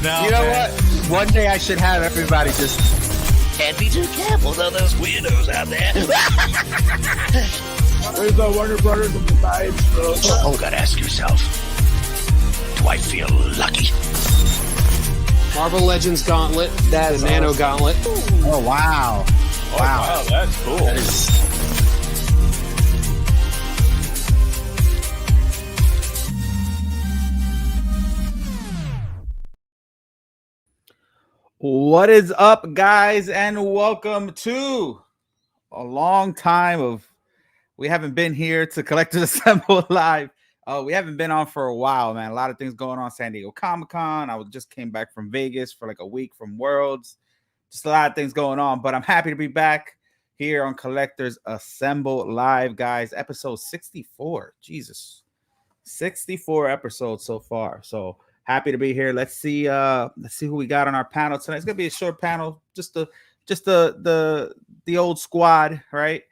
No, you know man. what? One day I should have everybody just Can't be too careful, though, those weirdos out there. There's no Warner Brothers in the sides, bro. Oh, gotta ask yourself, do I feel lucky? Marvel Legends Gauntlet, the Nano Gauntlet. oh wow. Oh, wow, that's cool. That is What is up, guys, and welcome to a long time of we haven't been here to Collectors Assemble Live. We haven't been on for a while, man. A lot of things going on. San Diego Comic-Con. I just came back from Vegas for like a week from Worlds. Just a lot of things going on, but I'm happy to be back here on Collectors Assemble Live, guys. Episode 64. Jesus. 64 episodes so far. So happy to be here. Let's see who we got on our panel tonight. It's gonna be a short panel, just the old squad, right?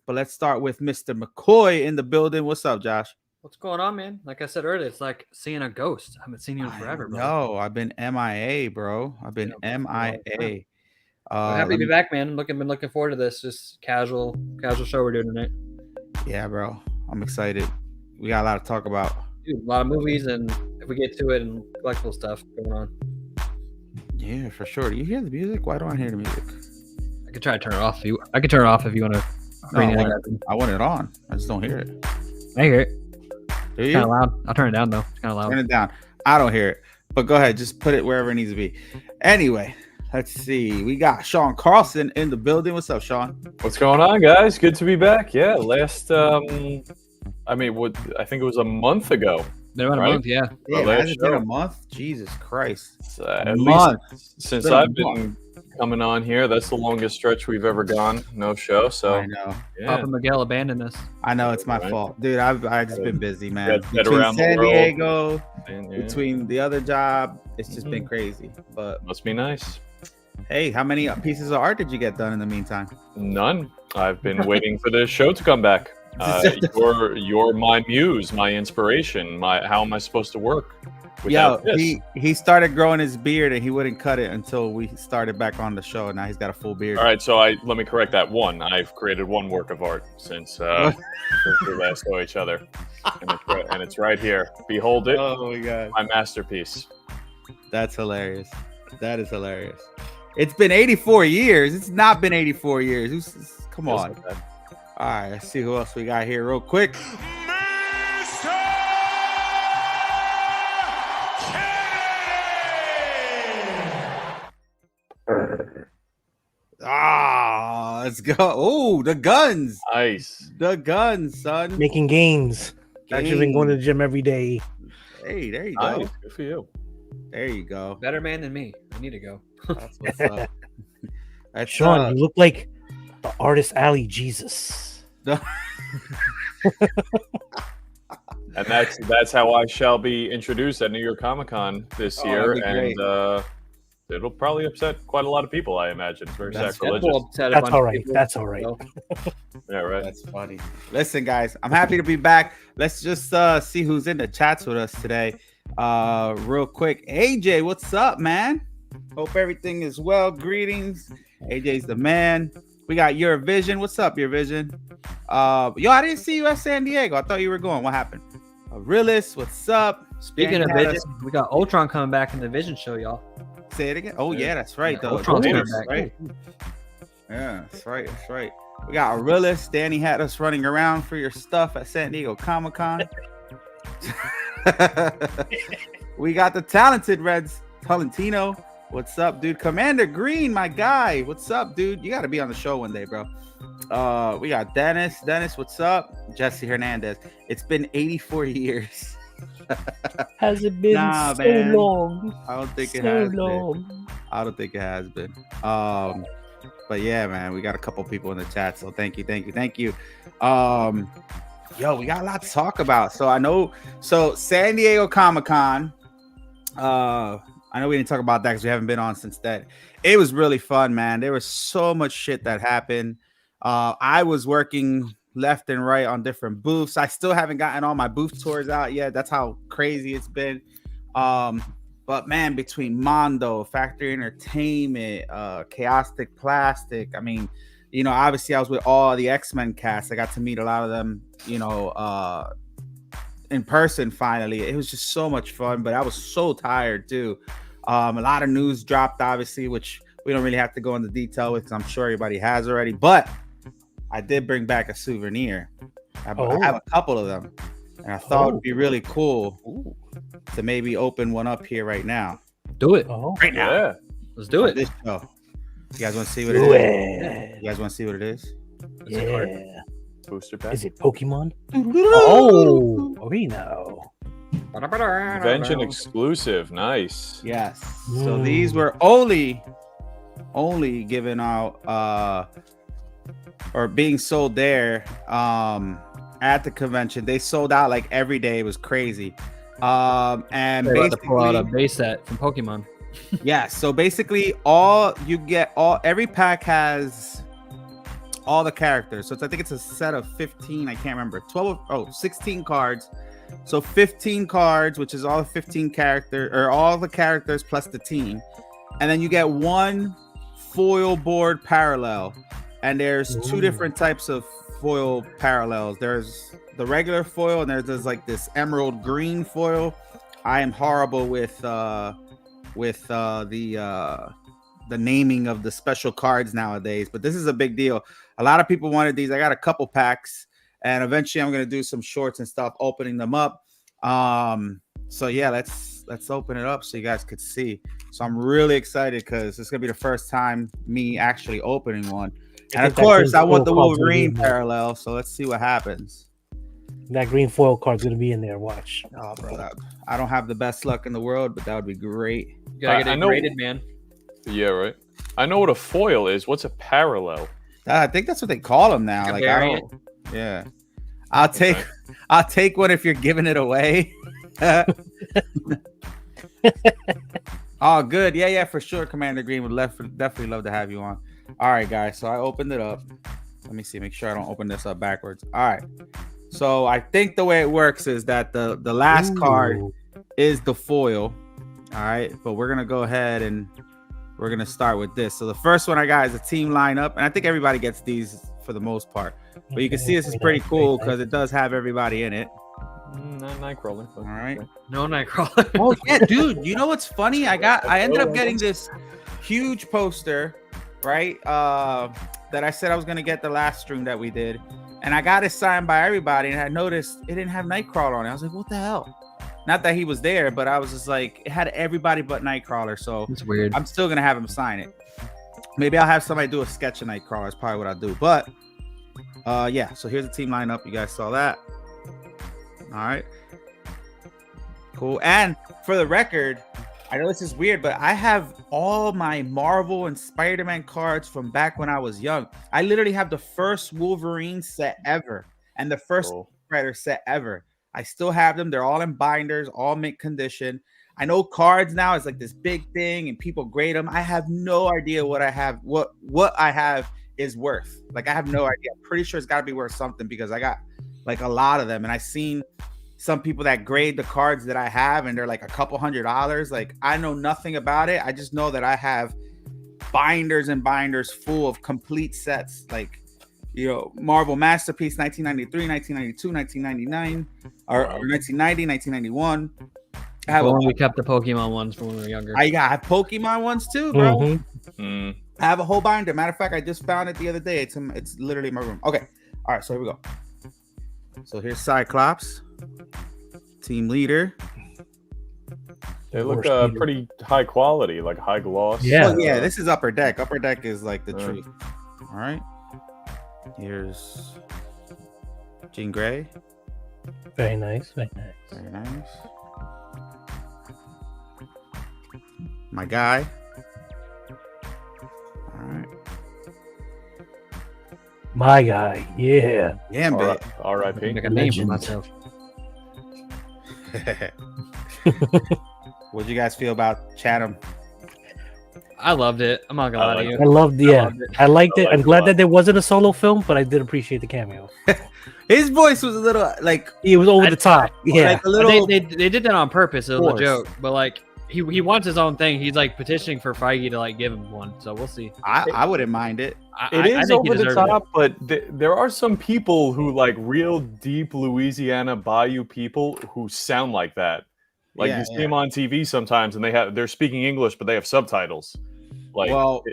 But let's start with Mr. McCoy in the building. What's up, Josh? What's going on, man? Like I said earlier, it's like seeing a ghost. I haven't seen you in forever, bro. No, I've been MIA, bro. I've been MIA. I'm happy to be back, man. Been looking forward to this. Just casual show we're doing tonight. Yeah, bro. I'm excited. We got a lot to talk about. Dude, a lot of movies, and if we get to it, and collectible stuff going on. Yeah, for sure. Do you hear the music? Why don't I hear the music? I could try to turn it off. I could turn it off if you want to. No, I want it on. I just don't hear it. I hear it. Do It's you? kind of loud. I'll turn it down though. It's kind of loud. Turn it down. I don't hear it. But go ahead. Just put it wherever it needs to be. Anyway, let's see. We got Sean Carlson in the building. What's up, Sean? What's going on, guys? Good to be back. Yeah, last, I think it was a month ago. Been about a month, yeah. Yeah, Our last has it been show. a month? Jesus Christ. At Month. least since Been a I've been coming on here, that's the longest stretch we've ever gone. No show. So I know. yeah. Papa Miguel abandoned us. I know it's my Right. fault. Dude, I've just been busy, man. Get Between around the San world. Diego, And, yeah, between the other job, it's just been crazy. But must be nice. hey, how many pieces of art did you get done in the meantime? None. I've been waiting for this show to come back. You're my muse, my inspiration. How am I supposed to work without this? he started growing his beard and he wouldn't cut it until we started back on the show. Now he's got a full beard. All right, so let me correct that. I've created one work of art since we last saw each other, and it's right here. Behold it, Oh my god, my masterpiece. that's hilarious. That is hilarious. It's been 84 years. It's not been 84 years. Come Feels on. like that. All right, let's see who else we got here real quick. Let's go. Oh, the guns. Nice. The guns, son. Making gains. Actually been going to the gym every day. Hey, there you go. Nice. Good for you. There you go. Better man than me. I need to go. That's what's up. That's Sean, you look like the artist Alley Jesus. And that's how I shall be introduced at New York Comic Con this Oh, year, that'd be and it'll probably upset quite a lot of people. I imagine. It's very That's sacrilegious. Deadpool upset a That's bunch all of right. people, That's all right. so- Yeah, right. That's funny. Listen, guys, I'm happy to be back. Let's just see who's in the chats with us today. Real quick. AJ, what's up, man? Hope everything is well. Greetings. AJ's the man. We got Your Vision. What's up, Your Vision? I didn't see you at San Diego. I thought you were going. What happened? Realist, what's up? Speaking Danny of had Vision, us- we got Ultron coming back in the Vision show, y'all. Say it again. Oh yeah, that's right. Yeah, The Ultron's Ultron, coming back. right? Yeah, that's right. That's right. We got a realist. Danny had us running around for your stuff at San Diego Comic-Con. We got the talented Reds, Tolentino. What's up, dude? Commander Green, my guy. What's up, dude? You got to be on the show one day, bro. We got Dennis. Dennis, what's up? Jesse Hernandez. It's been 84 years. Has it been Nah, so man. long? I don't think it So has been. long. I don't think it has been. But yeah, man, we got a couple people in the chat, so thank you. Yo, we got a lot to talk about. So San Diego Comic-Con. I know we didn't talk about that because we haven't been on since then. It was really fun, man. There was so much shit that happened. I was working left and right on different booths. I still haven't gotten all my booth tours out yet. That's how crazy it's been. But But man, between Mondo, Factory Entertainment, Chaotic Plastic, I mean, you know, obviously I was with all the X-Men cast. I got to meet a lot of them, you know, in person finally. It was just so much fun, but I was so tired too. A lot of news dropped, obviously, which we don't really have to go into detail with, because I'm sure everybody has already. But I did bring back a souvenir. I have a couple of them, and I thought it would be really cool to maybe open one up here right now. Do it right now. Yeah. Let's do it. This show. You guys want to see what it is? You guys want to see what it is? Yeah. Booster pack. Is it Pokemon? Oh, we know. Convention exclusive. Nice. Yes. So these were only given out or being sold there at the convention. They sold out like every day. It was crazy. And They're about to pull out a basically, base set from Pokemon. yeah, so basically every pack has all the characters. So I think it's a set of 15, I can't remember, 16 cards. So 15 cards, which is all the 15 characters, or all the characters plus the team. And then you get one foil board parallel. And there's two different types of foil parallels. There's the regular foil, and there's like this emerald green foil. I am horrible with the naming of the special cards nowadays, but this is a big deal. A lot of people wanted these. I got a couple packs, and eventually I'm going to do some shorts and stuff opening them up. So yeah, let's open it up so you guys could see. So I'm really excited because it's going to be the first time me actually opening one. And of course, I want the Wolverine parallel, so let's see what happens. That green foil card's going to be in there. Watch. Oh, bro, I don't have the best luck in the world, but that would be great. You gotta get it graded, man. Yeah, right. I know what a foil is. What's a parallel? I think that's what they call them now. Like, I don't. Yeah, I'll take one if you're giving it away. Oh, good. Yeah, for sure. Commander Green would definitely love to have you on. All right, guys. So I opened it up. Let me see. Make sure I don't open this up backwards. All right. So I think the way it works is that the last card is the foil. All right. But we're going to go ahead and we're going to start with this. So the first one I got is a team lineup. And I think everybody gets these for the most part. But you can see this is pretty cool because it does have everybody in it. Not Nightcrawler. All right. No Nightcrawler. Oh, yeah, dude. You know what's funny? I ended up getting this huge poster, right? That I said I was going to get the last stream that we did. And I got it signed by everybody. And I noticed it didn't have Nightcrawler on it. I was like, what the hell? Not that he was there, but I was just like, it had everybody but Nightcrawler. So it's weird. I'm still going to have him sign it. Maybe I'll have somebody do a sketch of Nightcrawler. That's probably what I'll do. But yeah, so here's the team lineup. You guys saw that. All right. Cool. And for the record, I know this is weird, but I have all my Marvel and Spider-Man cards from back when I was young. I literally have the first Wolverine set ever and the first Spider set ever. I still have them. They're all in binders, all mint condition. I know cards now is like this big thing and people grade them. I have no idea what I have, what I have is worth. Like, I have no idea. I'm pretty sure it's got to be worth something because I got like a lot of them. And I've seen some people that grade the cards that I have and they're like a couple $100. Like, I know nothing about it. I just know that I have binders and binders full of complete sets. Like, you know, Marvel Masterpiece 1993, 1992, 1999, or 1990, 1991. I have we kept the Pokemon ones from when we were younger. I have Pokemon ones too, bro. Mm-hmm. I have a whole binder. Matter of fact, I just found it the other day. It's literally in my room. Okay. All right, so here we go. So here's Cyclops, team leader. They look pretty high quality, like high gloss. Yeah. Oh, yeah, this is Upper Deck. Upper Deck is like the truth. All right. Here's Jean Grey. Very nice. Very nice. Very nice. My guy. All right. My guy. Yeah. Gambit. R.I.P. Make a name for myself. What'd you guys feel about Chatham? I loved it. I'm not gonna lie to you. I loved I liked it. I'm glad that there wasn't a solo film, but I did appreciate the cameo. His voice was a little like It was over the top. Yeah. like a little. They did that on purpose. It was a joke, but like he wants his own thing. He's like petitioning for Feige to like give him one. So we'll see. I wouldn't mind it. It is think he over the deserves top, but there are some people who like real deep Louisiana Bayou people who sound like that. Like Yeah, you see them on TV sometimes, and they're speaking English, but they have subtitles. Like, Well,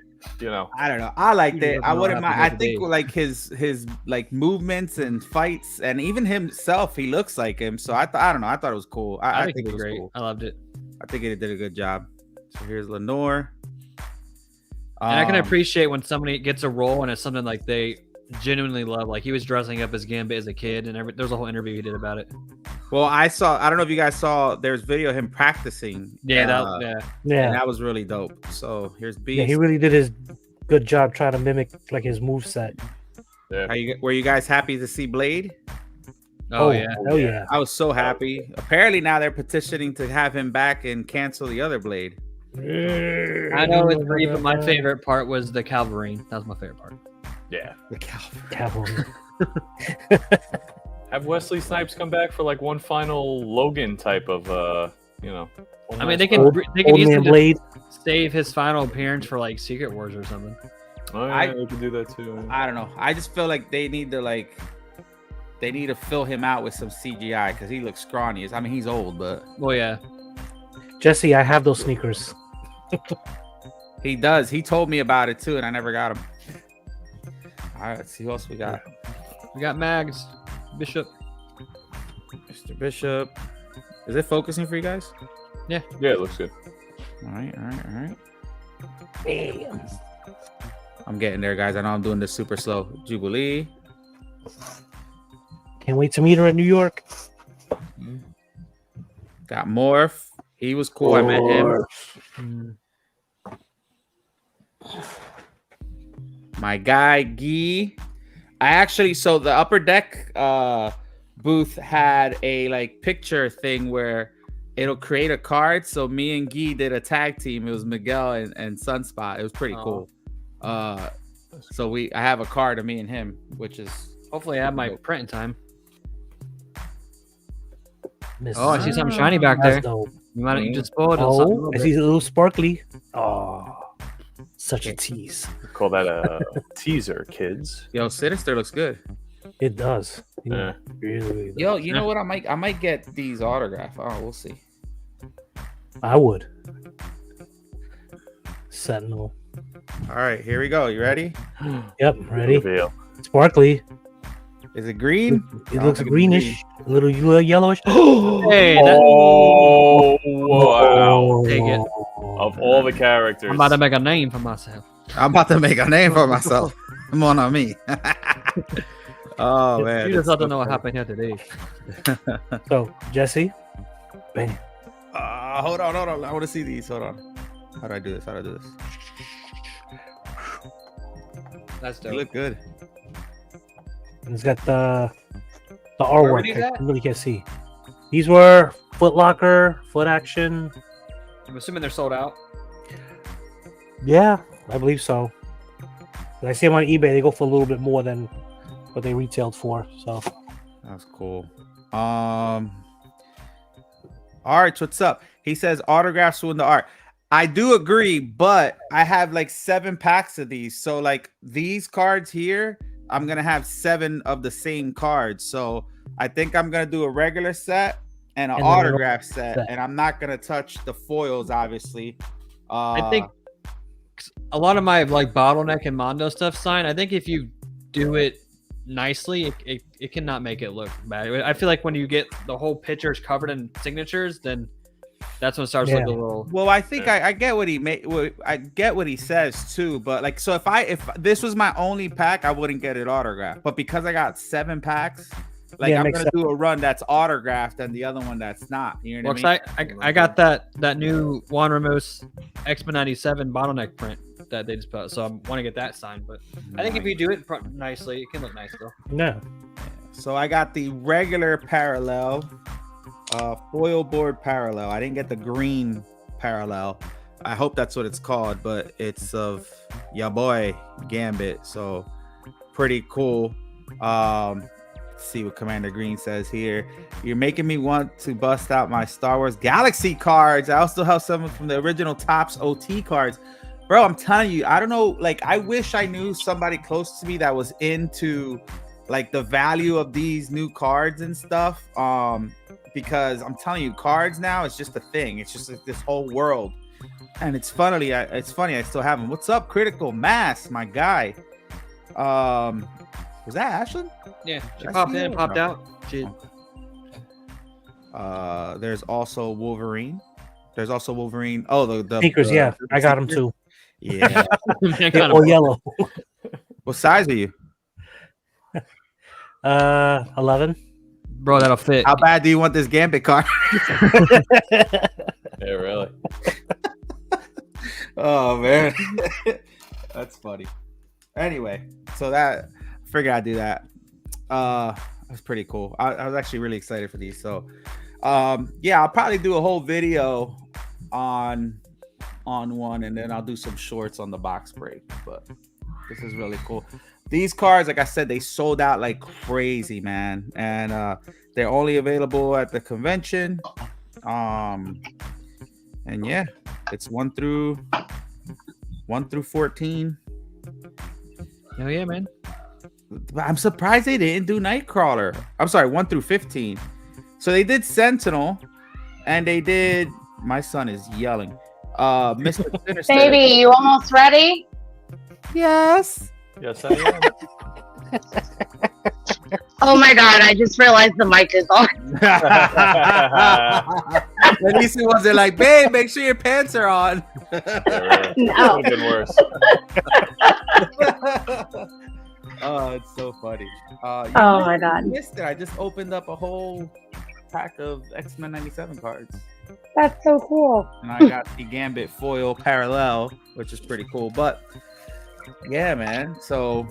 you know, I don't know. I liked He it. doesn't I know wouldn't how to mind. I make a think day. like his like movements and fights, and even himself, he looks like him. So I don't know. I thought it was cool. I think think it it was great. cool. I loved it. I think it did a good job. So here's Lenore. And I can appreciate when somebody gets a role and it's something like they genuinely love. Like he was dressing up as Gambit as a kid, and there's a whole interview he did about it. Well, I don't know if you guys saw. There's video of him practicing. Yeah, and Yeah, that was really dope. So here's Beast. yeah, he really did his good job trying to mimic like his moveset. Were you guys happy to see Blade? Oh yeah. hell yeah. I was so happy. Apparently now they're petitioning to have him back and cancel the other Blade. I know it's brief, but my favorite part was the Calvarine. That was my favorite part. yeah. The Calvary. Cavalry. Have Wesley Snipes come back for like one final Logan type of, you know. I mean, they can Old easily Man Blade. just save his final appearance for like Secret Wars or something. Oh, yeah, they can do that too. I don't know. I just feel like they need to fill him out with some CGI because he looks scrawny. I mean, he's old, but Well, yeah. Jesse, I have those sneakers. he does. He told me about it too, and I never got him. All right, let's see who else we got. We got Mags, Bishop. Mr. Bishop. Is it focusing for you guys? Yeah, it looks good. All right. Damn. I'm getting there, guys. I know I'm doing this super slow. Jubilee. Can't wait to meet her in New York. Got Morph. He was cool. I met him. My guy Guy. So the upper deck booth had a like picture thing where it'll create a card. So me and Guy did a tag team. It was Miguel and Sunspot. It was pretty cool. So I have a card of me and him, which is Hopefully, I have my print in time. Oh, I see something shiny back there. That's dope. You might have just spoiled it. Oh, I see a little sparkly. Oh, such a tease. Call that a teaser, kids. Yo, Sinister looks good. It does. Yeah. Really does. Yo, you know what? I might get these autograph. Oh, we'll see. I would. Sentinel. All right, here we go. You ready? Yep, ready. Reveal. Sparkly. Is it green? It looks greenish, a little yellowish. Hey, Oh, wow. Take it. Of all the characters. I'm about to make a name for myself. I'm about to make a name for myself. Come on me. Oh man. You just have to know what happened here today. So, Jesse, bam. Hold on. I want to see these. Hold on. How do I do this? That's They dope. look good. And it's got the Where artwork. were these I at? really can't see. These were Foot Locker, Foot Action. I'm assuming they're sold out. Yeah, I believe so. But I see them on eBay. They go for a little bit more than what they retailed for. So That's cool. Art, what's up? He says autographs win the art. I do agree, but I have like 7 packs of these. So like these cards here, I'm gonna have 7 of the same cards. So I think I'm gonna do a regular set and an And then autograph set, set. and I'm not gonna touch the foils, obviously. I think a lot of my like bottleneck and Mondo stuff sign. I think if you do it nicely, it cannot make it look bad. I feel like when you get the whole pictures covered in signatures, then that's when it starts looking a little. Well, I think I get what he made. I get what he says too, but like, so if this was my only pack, I wouldn't get it autographed. But because I got 7 packs, like Yeah, I'm makes gonna do a run that's autographed and the other one that's not. You know what I mean? I got that new Juan Ramos X-Men 97 bottleneck print that they just put out, so I want to get that signed. But I think if you do it nicely, it can look nice though. no. So I got the regular parallel, foil board parallel. I didn't get the green parallel. I hope that's what it's called, but it's of ya boy Gambit. So pretty cool. Let's see what Commander Green says here. You're making me want to bust out my Star Wars Galaxy cards. I also have some from the original Topps OT cards. Bro, I'm telling you, I don't know. Like, I wish I knew somebody close to me that was into like the value of these new cards and stuff. Because I'm telling you, cards now is just a thing. It's just like this whole world. And it's funny, I still have them. What's up, Critical Mass, my guy? Was that Ashlyn? Yeah, she popped in, popped out. There's also Wolverine. Oh, the sneakers. Yeah, I got them too. Yeah, or yellow. What size are you? 11. Bro, that'll fit. How bad do you want this Gambit card? Yeah, really. Oh man, that's funny. Anyway, so that I figured I'd do that. That's pretty cool. I was actually really excited for these. So, yeah, I'll probably do a whole video on one, and then I'll do some shorts on the box break. But this is really cool. These cards, like I said, they sold out like crazy, man, and they're only available at the convention. And yeah, it's 1 through 14. Hell yeah, man. I'm surprised they didn't do Nightcrawler. I'm sorry, 1 through 15. So they did Sentinel, and they did. My son is yelling. Mr. Sinister. Baby, you almost ready? Yes. Yes, I am. Oh my god, I just realized the mic is on. At least it wasn't like, babe, make sure your pants are on. Yeah, No. would have been worse. Oh, it's so funny. Oh my god. Missed it. I just opened up a whole pack of X-Men 97 cards. That's so cool. And I got the Gambit foil parallel, which is pretty cool. But yeah, man. So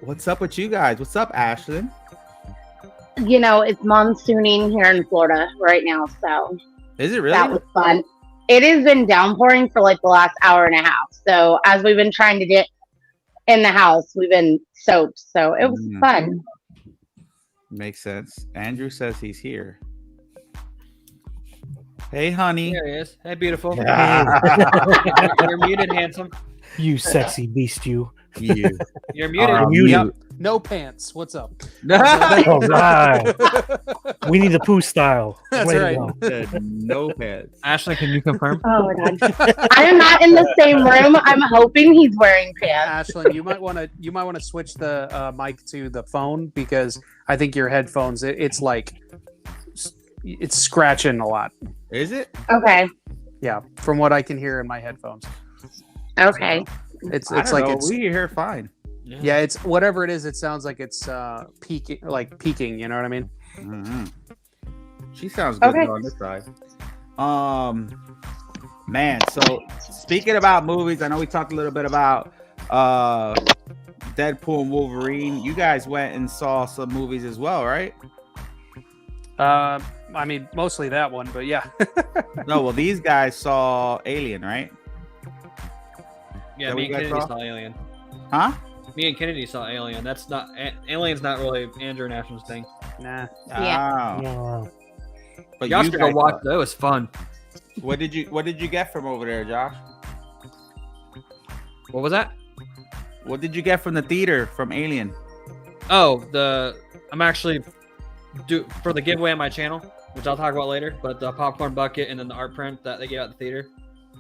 what's up with you guys? What's up, Ashlyn? You know, it's monsooning here in Florida right now, so Is it really? that was fun. It has been downpouring for like the last hour and a half. So as we've been trying to get in the house, we've been soaked. So it was fun. Makes sense. Andrew says he's here. Hey, honey. There he is. Hey, beautiful. Yeah. You're muted, handsome. You sexy beast, you. You. You're muted. Yep. No pants. What's up? All right. We need the poo style. That's Way to right. go. No pants. Ashley, can you confirm? Oh my god. I am not in the same room. I'm hoping he's wearing pants. Ashlyn, you might want to switch the mic to the phone because I think your headphones it's scratching a lot. Is it? Okay. Yeah, from what I can hear in my headphones. Okay. It's I don't like know. it's We hear fine. yeah, it's whatever it is. It sounds like it's peaking. You know what I mean? Mm-hmm. She sounds good Okay. on this side. Man. So speaking about movies, I know we talked a little bit about Deadpool and Wolverine. You guys went and saw some movies as well, right? I mean, mostly that one, but yeah. No, well, these guys saw Alien, right? Yeah, That me what and you guys Kennedy saw? saw Alien. Huh? Me and Kennedy saw Alien. That's not Alien's not really Andrew and Ashton's thing. Nah. Yeah. Oh. But Y'all you should go guys watch saw it. that. It was fun. What did you get from over there, Josh? What was that? What did you get from the theater from Alien? Oh, I'm actually for the giveaway on my channel, which I'll talk about later. But the popcorn bucket and then the art print that they gave out at the theater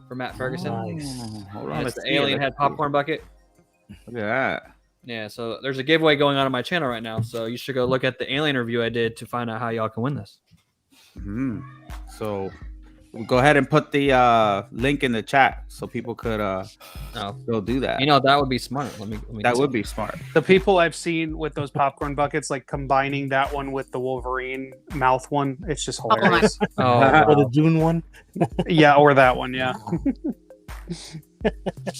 for Matt Ferguson. Nice. Hold on, And let's it's the see it, Alien let's head see. popcorn bucket. Look at that. Yeah, so there's a giveaway going on my channel right now. So you should go look at the Alien review I did to find out how y'all can win this. So we'll go ahead and put the link in the chat so people could go do that. You know, that would be smart. Let me That would be smart. The people I've seen with those popcorn buckets, like combining that one with the Wolverine mouth one, it's just my- hilarious. Oh, Or the Dune one. Yeah, or that one, yeah.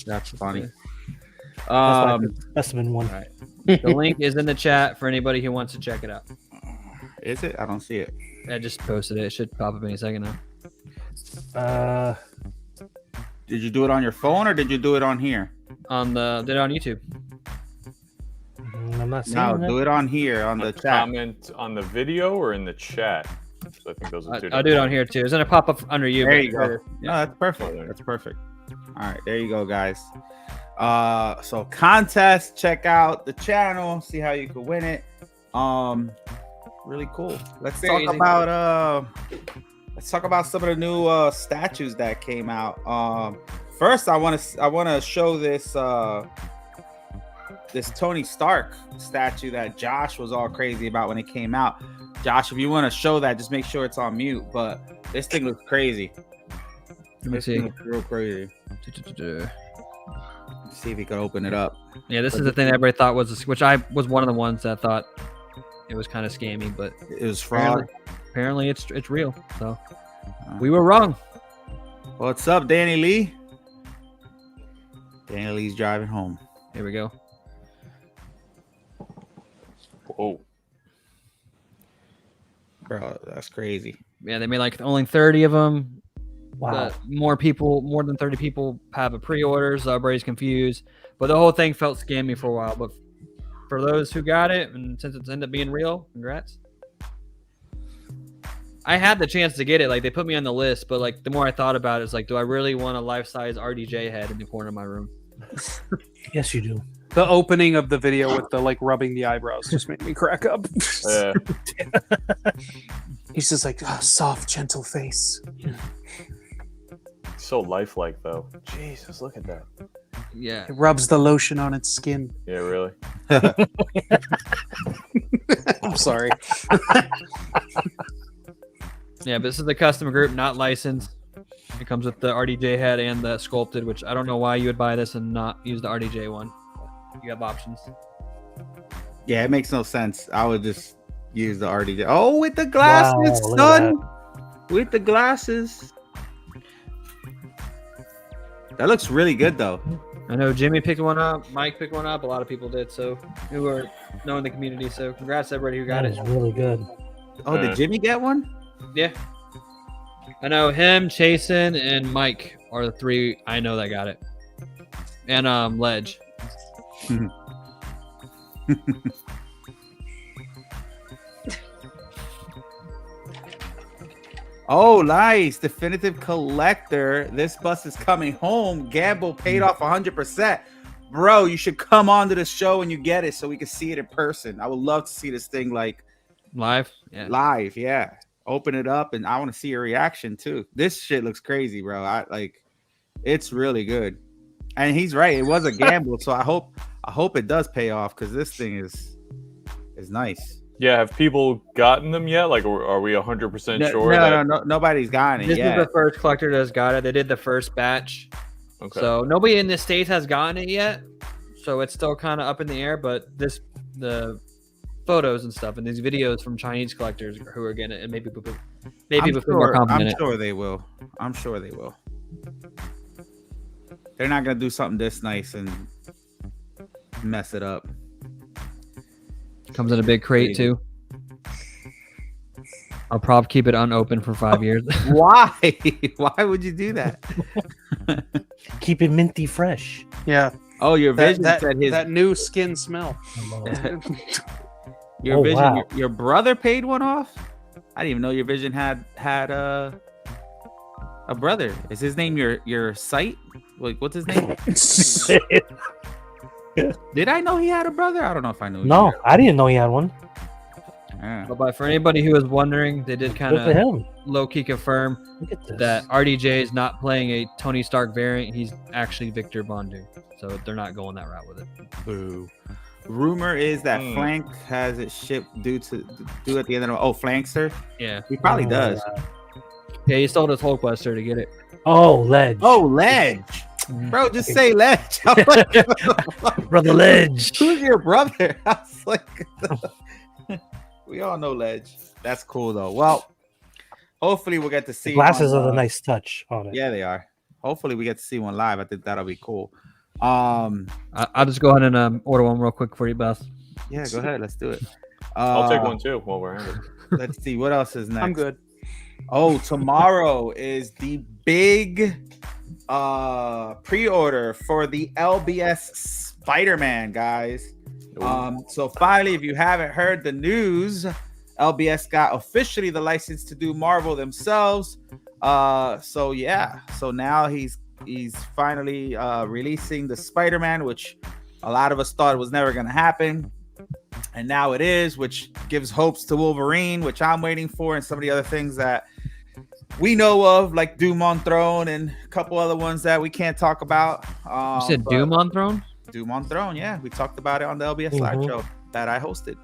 That's funny. That's like the specimen one. All right. The link is in the chat for anybody who wants to check it out. Is it? I don't see it. I just posted it. It should pop up any second now. Did you do it on your phone or did you do it on here? Did it on YouTube. I'm not seeing No, that. do it on here on the chat. Comment on the video or in the chat. So I think those are two. I'll do it on here too. It's gonna pop up under you. There but you go. for- No, that's perfect. That's perfect. All right, there you go, guys. So contest, check out the channel, see how you can win it. Really cool. Let's Very talk easy. about some of the new statues that came out. First, I want to show this this Tony Stark statue that Josh was all crazy about when it came out. Josh, if you want to show that, just make sure it's on mute. But this thing looks crazy. Let me This see. thing looks real crazy. Let's see if we can open it up. Yeah, this is the thing that everybody thought was, which I was one of the ones that thought it was kind of scammy, but It was fraud. apparently it's real. So we were wrong. What's up, Danny Lee? Danny Lee's driving home. Here we go. Whoa. Bro, that's crazy. Yeah, they made like only 30 of them. Wow. More than 30 people have a pre-order, so everybody's confused. But the whole thing felt scammy for a while. But for those who got it, and since it's ended up being real, congrats. I had the chance to get it. Like, they put me on the list, but like the more I thought about it, it's like, do I really want a life-size RDJ head in the corner of my room? Yes, you do. The opening of the video with the like rubbing the eyebrows just made me crack up. Yeah. He's just like soft, gentle face. So lifelike though. Jesus, look at that. Yeah. It rubs the lotion on its skin. Yeah, really. I'm sorry. Yeah, but this is the custom group, not licensed. It comes with the RDJ head and the sculpted, which I don't know why you would buy this and not use the RDJ one. You have options. Yeah, it makes no sense. I would just use the RDJ. Oh, with the glasses, Wow, look at son. With the glasses. That looks really good, though. I know Jimmy picked one up, Mike picked one up, a lot of people did, so who are known in the community. So congrats to everybody who got That it. is really good. Oh, did Jimmy get one? Yeah. I know him, Chasen, and Mike are the three I know that got it. And Ledge. Oh, nice. Definitive collector. This bus is coming home. Gamble paid off 100%. Bro, you should come on to the show when you get it so we can see it in person. I would love to see this thing like Live? Yeah. live. Yeah. Open it up and I want to see your reaction too. This shit looks crazy, bro. It's really good. And he's right. It was a gamble. So I hope it does pay off because this thing is nice. Yeah, have people gotten them yet? Like, are we 100% sure? No, nobody's gotten it This yet. is the first collector that's got it. They did the first batch. Okay. So nobody in the States has gotten it yet. So it's still kind of up in the air, but the photos and stuff and these videos from Chinese collectors who are getting it, and maybe with more confident. I'm sure they will. I'm sure they will. They're not gonna do something this nice and mess it up. Comes in a big crate too. I'll probably keep it unopened for 5 years. Why? Why would you do that? Keep it minty fresh. Yeah. Oh, your vision That said his that new skin smell. your Oh, vision. wow. Your brother paid one off. I didn't even know your vision had a brother. Is his name your site? Like, what's his name? Did I know he had a brother? I don't know if I knew. No, I didn't know he had one. Yeah. But for anybody who was wondering, they did kind Good for of him. low-key confirm Look at this. that RDJ is not playing a Tony Stark variant. He's actually Victor Bondu. So they're not going that route with it. Boo. Rumor is that Flank has it shipped due at the end of the Flankster. Yeah. He probably Oh, does. yeah. Yeah, he stole his Hulkbuster to get it. Oh, Ledge. Oh, Ledge. Bro, just say Ledge. I'm like, Brother Ledge. who's your brother? I was like, we all know Ledge. That's cool though. Well, hopefully we'll get to see The glasses one, are a nice touch on it. Yeah, they are. Hopefully we get to see one live. I think that'll be cool. I'll just go ahead and order one real quick for you, Beth. Yeah, go ahead. Let's do it. I'll take one too while we're at it. Let's see what else is next. I'm good. Oh, tomorrow is the big pre-order for the LBS Spiderman, guys. So finally, if you haven't heard the news, LBS got officially the license to do Marvel themselves. So now he's finally releasing the Spider-Man, which a lot of us thought was never going to happen, and now it is, which gives hopes to Wolverine, which I'm waiting for, and some of the other things that we know of, like Doom on Throne and a couple other ones that we can't talk about. You said Doom on Throne? Doom on Throne, yeah. We talked about it on the LBS Sideshow that I hosted.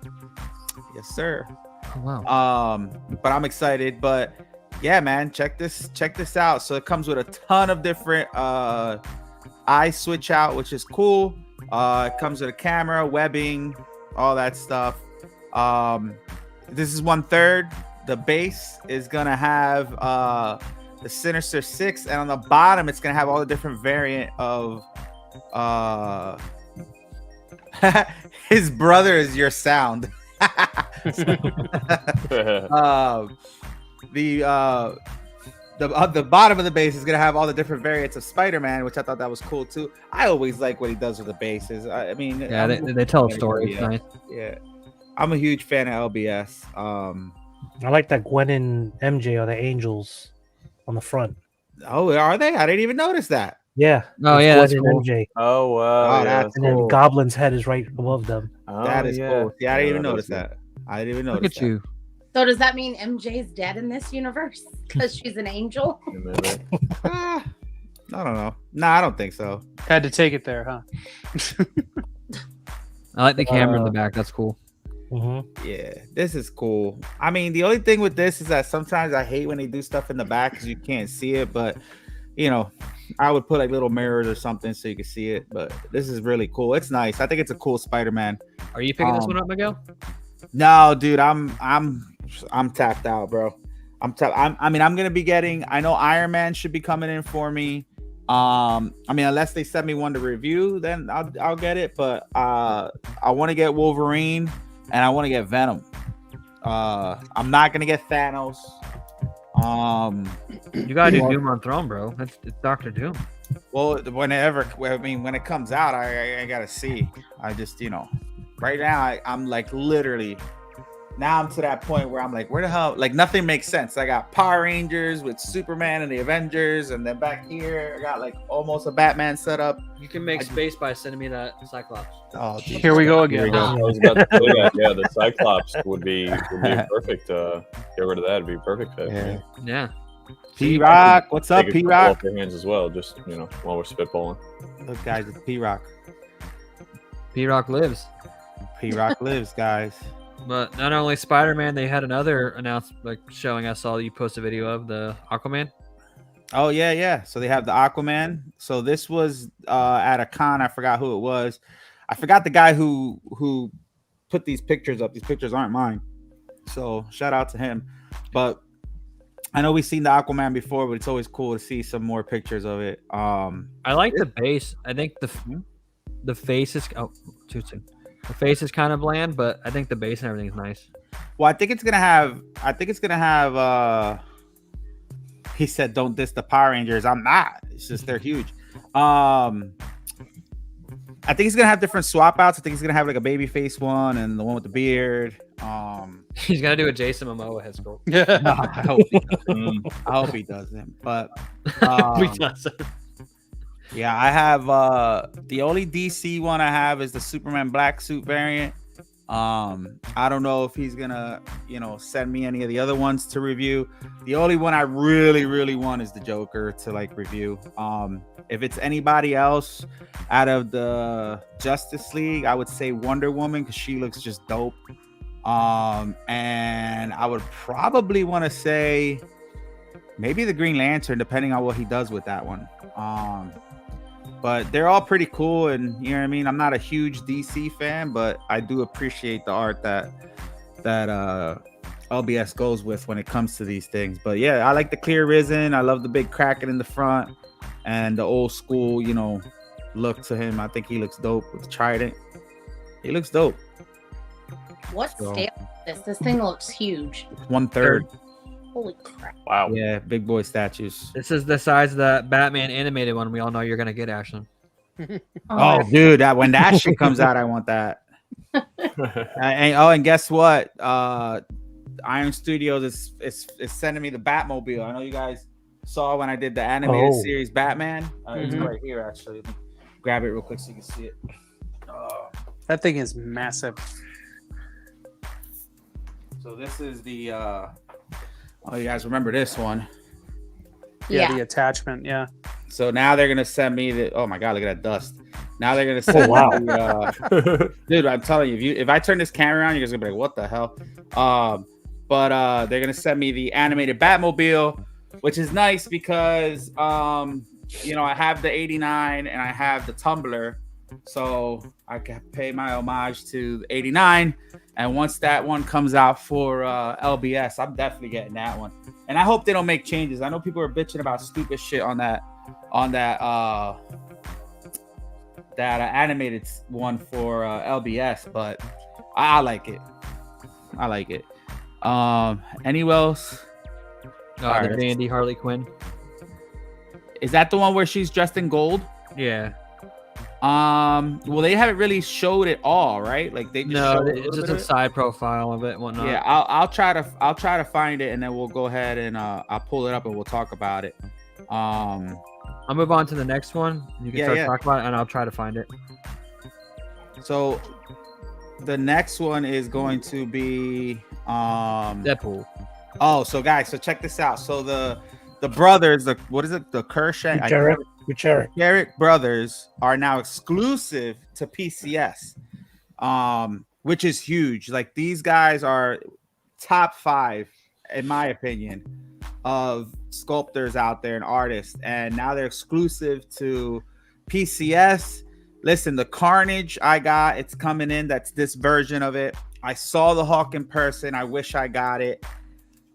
Yes, sir. Oh, wow. But I'm excited. But yeah, man, check this out. So it comes with a ton of different eye switch out, which is cool. It comes with a camera, webbing, all that stuff. This is 1/3. The base is gonna have the Sinister Six, and on the bottom it's gonna have all the different variant of his brother is your sound. The bottom of the base is gonna have all the different variants of Spider-Man, which I thought that was cool too. I always like what he does with the bases. I mean, yeah, they tell a story. It's nice. Yeah, I'm a huge fan of LBS. I like that Gwen and MJ are the angels on the front. Oh, are they? I didn't even notice that. Yeah. Oh, yeah, that's Gwen cool. and MJ. Oh, wow. Oh, that's And then Goblin's head is right above them. Oh, that is cool. Yeah, I didn't even that notice is that. I didn't even Look notice at you. So does that mean MJ's dead in this universe because she's an angel? good. I don't know. No, I don't think so. Had to take it there, huh? I like the camera in the back. That's cool. Yeah, this is cool. I mean, the only thing with this is that sometimes I hate when they do stuff in the back because you can't see it. But you know, I would put like little mirrors or something so you can see it. But this is really cool. It's nice. I think it's a cool Spider-Man. Are you picking this one up, Miguel? No, dude, I'm tapped out, bro. I'm gonna be getting. I know Iron Man should be coming in for me. I mean, unless they send me one to review, then I'll get it. But I want to get Wolverine and I want to get Venom. I'm not gonna get Thanos. You gotta do Doom on Throne, bro. It's Doctor Doom. Well, when it comes out, I gotta see. I just, right now I'm like literally. Now I'm to that point where I'm like, where the hell? Like nothing makes sense. I got Power Rangers with Superman and the Avengers, and then back here I got like almost a Batman setup. You can make space by sending me that Cyclops. Oh, geez. Here we go again. Here we go. I was about to say that. Yeah, the Cyclops would be perfect. Get rid of that. It'd be perfect. Yeah. P-Rock, what's up, Take a couple P-Rock? off your hands as well. Just while we're spitballing. Look, guys, it's P-Rock. P-Rock lives. P-Rock lives, guys. But not only Spider-Man, they had another announcement like showing. I saw you post a video of the Aquaman. Oh yeah. So they have the Aquaman. So this was at a con. I forgot who it was. I forgot the guy who put these pictures up. These pictures aren't mine. So shout out to him. But I know we've seen the Aquaman before, but it's always cool to see some more pictures of it. I like the base. I think the face is too soon. The face is kind of bland, but I think the base and everything is nice. Well, I think it's gonna have. He said, "Don't diss the Power Rangers." I'm not. It's just they're huge. I think he's gonna have different swap outs. I think he's gonna have like a baby face one and the one with the beard. He's gonna do a Jason Momoa head scroll. No, I hope he doesn't. I hope he doesn't. But He doesn't. yeah, I have the only DC one I have is the Superman black suit variant. I don't know if he's gonna, send me any of the other ones to review. The only one I really want is the Joker to like review. If it's anybody else out of the Justice League, I would say Wonder Woman because she looks just dope. And I would probably want to say maybe the Green Lantern, depending on what he does with that one. But they're all pretty cool, and you know what I mean. I'm not a huge DC fan, but I do appreciate the art that LBS goes with when it comes to these things. But yeah, I like the clear risen. I love the big Kraken in the front and the old school, look to him. I think he looks dope with the trident. He looks dope. What scale is this? This thing looks huge. 1/3. Holy crap. Wow. Yeah, big boy statues. This is the size of the Batman animated one. We all know you're gonna get, Ashlyn. Oh, dude, when that shit comes out, I want that. And guess what? Iron Studios is sending me the Batmobile. I know you guys saw when I did the animated series Batman. It's right here, actually. Let me grab it real quick so you can see it. That thing is massive. So this is the you guys remember this one? Yeah, the attachment. Yeah. So now they're gonna send me the. Oh my god, look at that dust. Now they're gonna send me dude, I'm telling you, if I turn this camera on, you're just gonna be like, what the hell? But they're gonna send me the animated Batmobile, which is nice because I have the 89 and I have the Tumbler, so I can pay my homage to the 89. And once that one comes out for LBS, I'm definitely getting that one. And I hope they don't make changes. I know people are bitching about stupid shit on that animated one for LBS, but I like it. I like it. Anyone else? The Vandy Harley Quinn. Is that the one where she's dressed in gold? Yeah. Well, they haven't really showed it all, right? Like they just it's just a side profile of it and whatnot. Yeah, I'll try to find it, and then we'll go ahead and I'll pull it up and we'll talk about it. I'll move on to the next one. You can start talking about it, and I'll try to find it. So the next one is going to be Deadpool. Oh, so guys, so check this out. So the brothers, what is it? The Garrett brothers are now exclusive to PCS, which is huge. Like these guys are top 5, in my opinion, of sculptors out there and artists, and now they're exclusive to PCS. Listen, the Carnage I got, it's coming in. That's this version of it. I saw the Hawk in person. I wish I got it.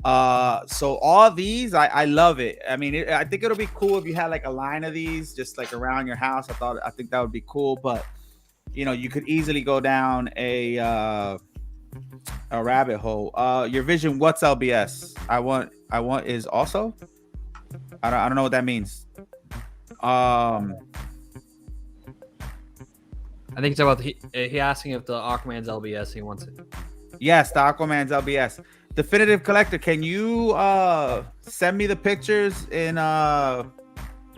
So all these, I love it. I mean, I think it'll be cool if you had like a line of these just like around your house. I think that would be cool, but you could easily go down a rabbit hole. Your vision, what's LBS? I want is also. I don't know what that means. I think it's about he asking if the Aquaman's LBS. He wants it. Yes, the Aquaman's LBS. Definitive Collector, can you send me the pictures in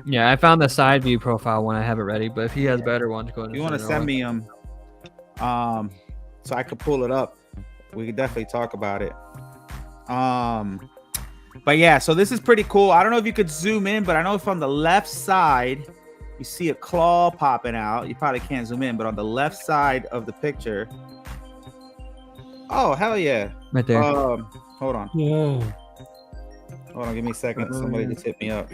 Yeah, I found the side view profile one. I have it ready, but if he has better ones, go ahead. You want to send me them so I could pull it up. We could definitely talk about it. But yeah, so this is pretty cool. I don't know if you could zoom in, but I know if on the left side you see a claw popping out. You probably can't zoom in, but on the left side of the picture. Oh, hell yeah. Right there. Hold on. Yeah. Hold on, give me a second. Somebody just hit me up.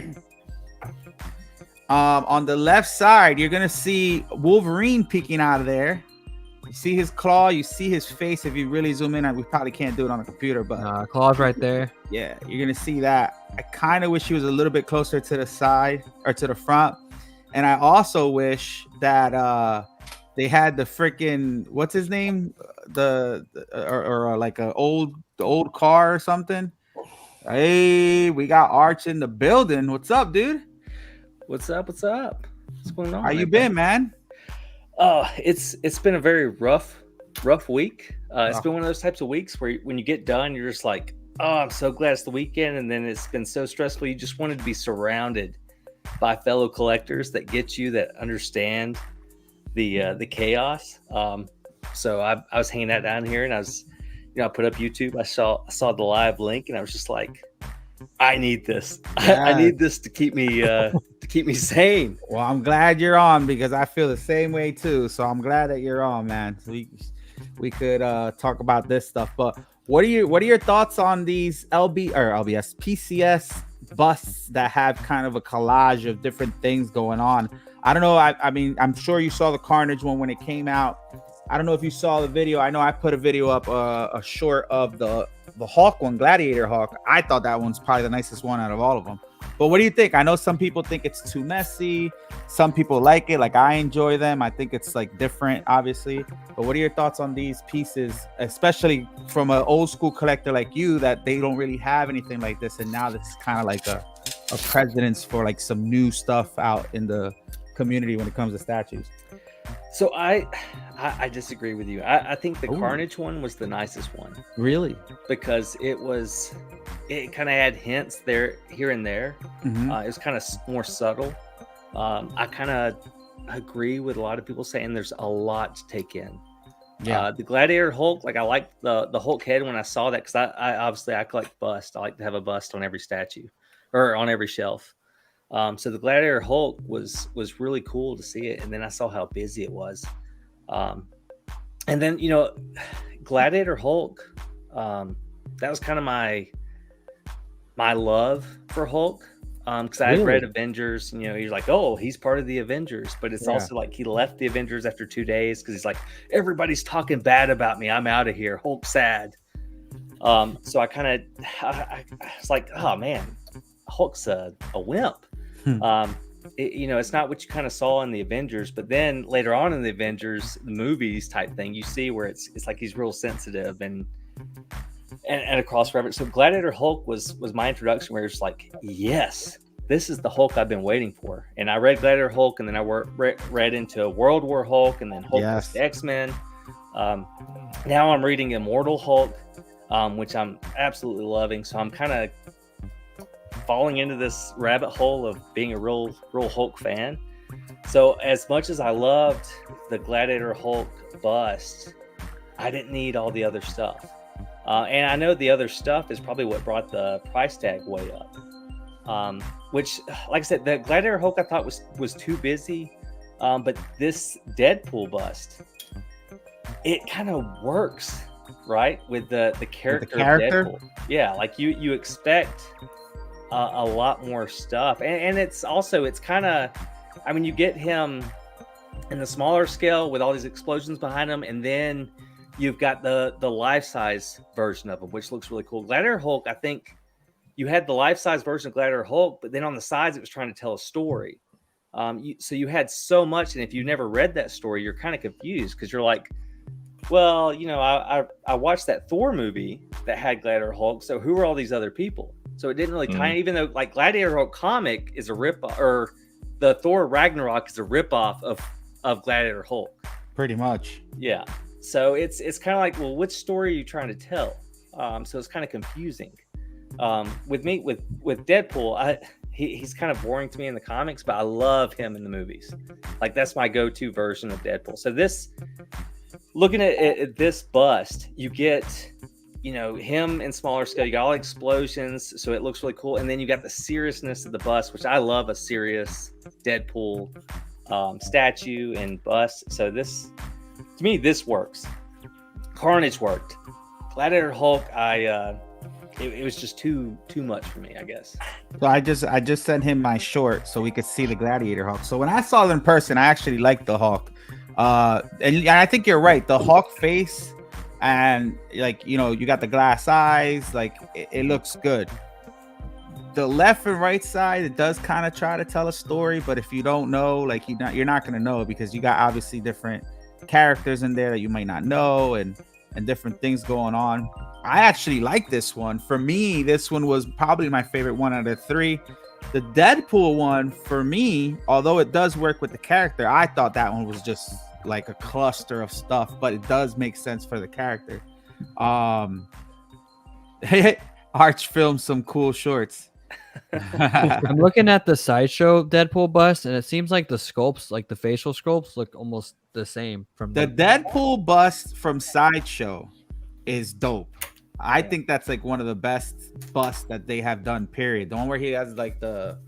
On the left side, you're gonna see Wolverine peeking out of there. You see his claw, you see his face. If you really zoom in, we probably can't do it on a computer, but claw's right there. Yeah, you're gonna see that. I kind of wish he was a little bit closer to the side or to the front. And I also wish that they had the freaking, what's his name? Or like the old car or something. Hey, we got Arch in the building. What's up, dude? What's up? What's going on? How you been, man? It's been a very rough week. It's been one of those types of weeks where when you get done, you're just like, oh, I'm so glad it's the weekend. And then it's been so stressful. You just wanted to be surrounded by fellow collectors that get you, that understand the chaos. So I was hanging out down here, and I was, I put up YouTube. I saw the live link, and I was just like, I need this. Yeah. I need this to keep me sane. Well, I'm glad you're on, because I feel the same way too. So I'm glad that you're on, man. We could talk about this stuff. But what are your thoughts on these LBS PCS busts that have kind of a collage of different things going on? I don't know. I mean, I'm sure you saw the Carnage one when it came out. I don't know if you saw the video. I know I put a video up, a short of the Hawk one, Gladiator Hawk. I thought that one's probably the nicest one out of all of them. But what do you think? I know some people think it's too messy. Some people like it. Like, I enjoy them. I think it's like different, obviously. But what are your thoughts on these pieces, especially from an old school collector like you, that they don't really have anything like this, and now this is kind of like a precedence for like some new stuff out in the community when it comes to statues? So I disagree with you. I think the Carnage one was the nicest one. Really? Because it kind of had hints there, here and there. Mm-hmm. It was kind of more subtle. I kind of agree with a lot of people saying there's a lot to take in. Yeah. The Gladiator Hulk, like I liked the Hulk head when I saw that, because I obviously I collect busts. I like to have a bust on every statue or on every shelf. So the Gladiator Hulk was really cool to see it, and then I saw how busy it was. And then Gladiator Hulk, that was kind of my love for Hulk. Because I had read Avengers, you're like, oh, he's part of the Avengers, but it's also like he left the Avengers after 2 days because he's like, everybody's talking bad about me. I'm out of here. Hulk sad. So I kind of, I was like, oh man, Hulk's a wimp. It's not what you kind of saw in the Avengers, but then later on in the Avengers movies type thing, you see where it's like he's real sensitive and a cross reference. So Gladiator Hulk was my introduction, where it's like, yes, this is the Hulk I've been waiting for. And I read Gladiator Hulk, and then I read into World War Hulk, and then Hulk vs. X-Men. Now I'm reading Immortal Hulk, which I'm absolutely loving. So I'm kind of falling into this rabbit hole of being a real Hulk fan. So as much as I loved the Gladiator Hulk bust, I didn't need all the other stuff. And I know the other stuff is probably what brought the price tag way up. Which, like I said, the Gladiator Hulk I thought was too busy. But this Deadpool bust, it kind of works, right? With the character of Deadpool. Yeah, like you expect a lot more stuff. And it's kind of, I mean, you get him in the smaller scale with all these explosions behind him, and then you've got the life-size version of him, which looks really cool. Gladiator Hulk, I think you had the life-size version of Gladiator Hulk, but then on the sides, it was trying to tell a story. So you had so much, and if you never read that story, you're kind of confused, because you're like, well, I watched that Thor movie that had Gladiator Hulk, so who are all these other people? So it didn't really tie in, even though like Gladiator Hulk comic is a rip-off, or the Thor Ragnarok is a rip-off of Gladiator Hulk. Pretty much. Yeah. So it's kind of like, well, which story are you trying to tell? So it's kind of confusing. With Deadpool, he's kind of boring to me in the comics, but I love him in the movies. Like that's my go-to version of Deadpool. So looking at this bust, you get, him in smaller scale. You got all explosions, so it looks really cool. And then you got the seriousness of the bust, which I love, a serious Deadpool statue and bust. So to me, this works. Carnage worked. Gladiator Hulk, it was just too much for me, I guess. So I just sent him my short so we could see the Gladiator Hulk. So when I saw it in person, I actually liked the Hulk. And I think you're right. The Hulk face, and like you got the glass eyes, like it looks good. The left and right side, it does kind of try to tell a story, but if you don't know, like you're not gonna know, because you got obviously different characters in there that you might not know, and different things going on. I actually like this one. For me, this one was probably my favorite one out of three. The Deadpool one, for me, although it does work with the character, I thought that one was just like a cluster of stuff, but it does make sense for the character. Arch filmed some cool shorts. I'm looking at the Sideshow Deadpool bust, and it seems like the sculpts, like the facial sculpts, look almost the same. From the Deadpool bust from Sideshow is dope. I think that's like one of the best busts that they have done, period. The one where he has like the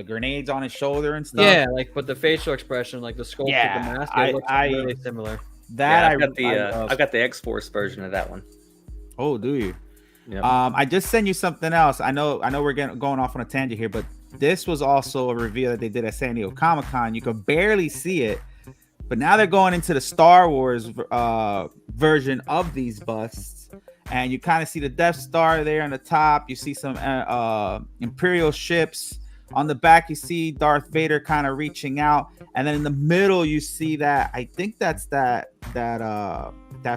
grenades on his shoulder and stuff. Yeah, like with the facial expression, like the sculpt of the mask, it looks really similar. I've got the X-Force version of that one. Oh, do you? Yeah. I just sent you something else. I know we're going off on a tangent here, but this was also a reveal that they did at San Diego Comic-Con. You could barely see it, but now they're going into the Star Wars version of these busts, and you kind of see the Death Star there on the top. You see some Imperial ships. On the back, you see Darth Vader kind of reaching out, and then in the middle, you see that, I think that's that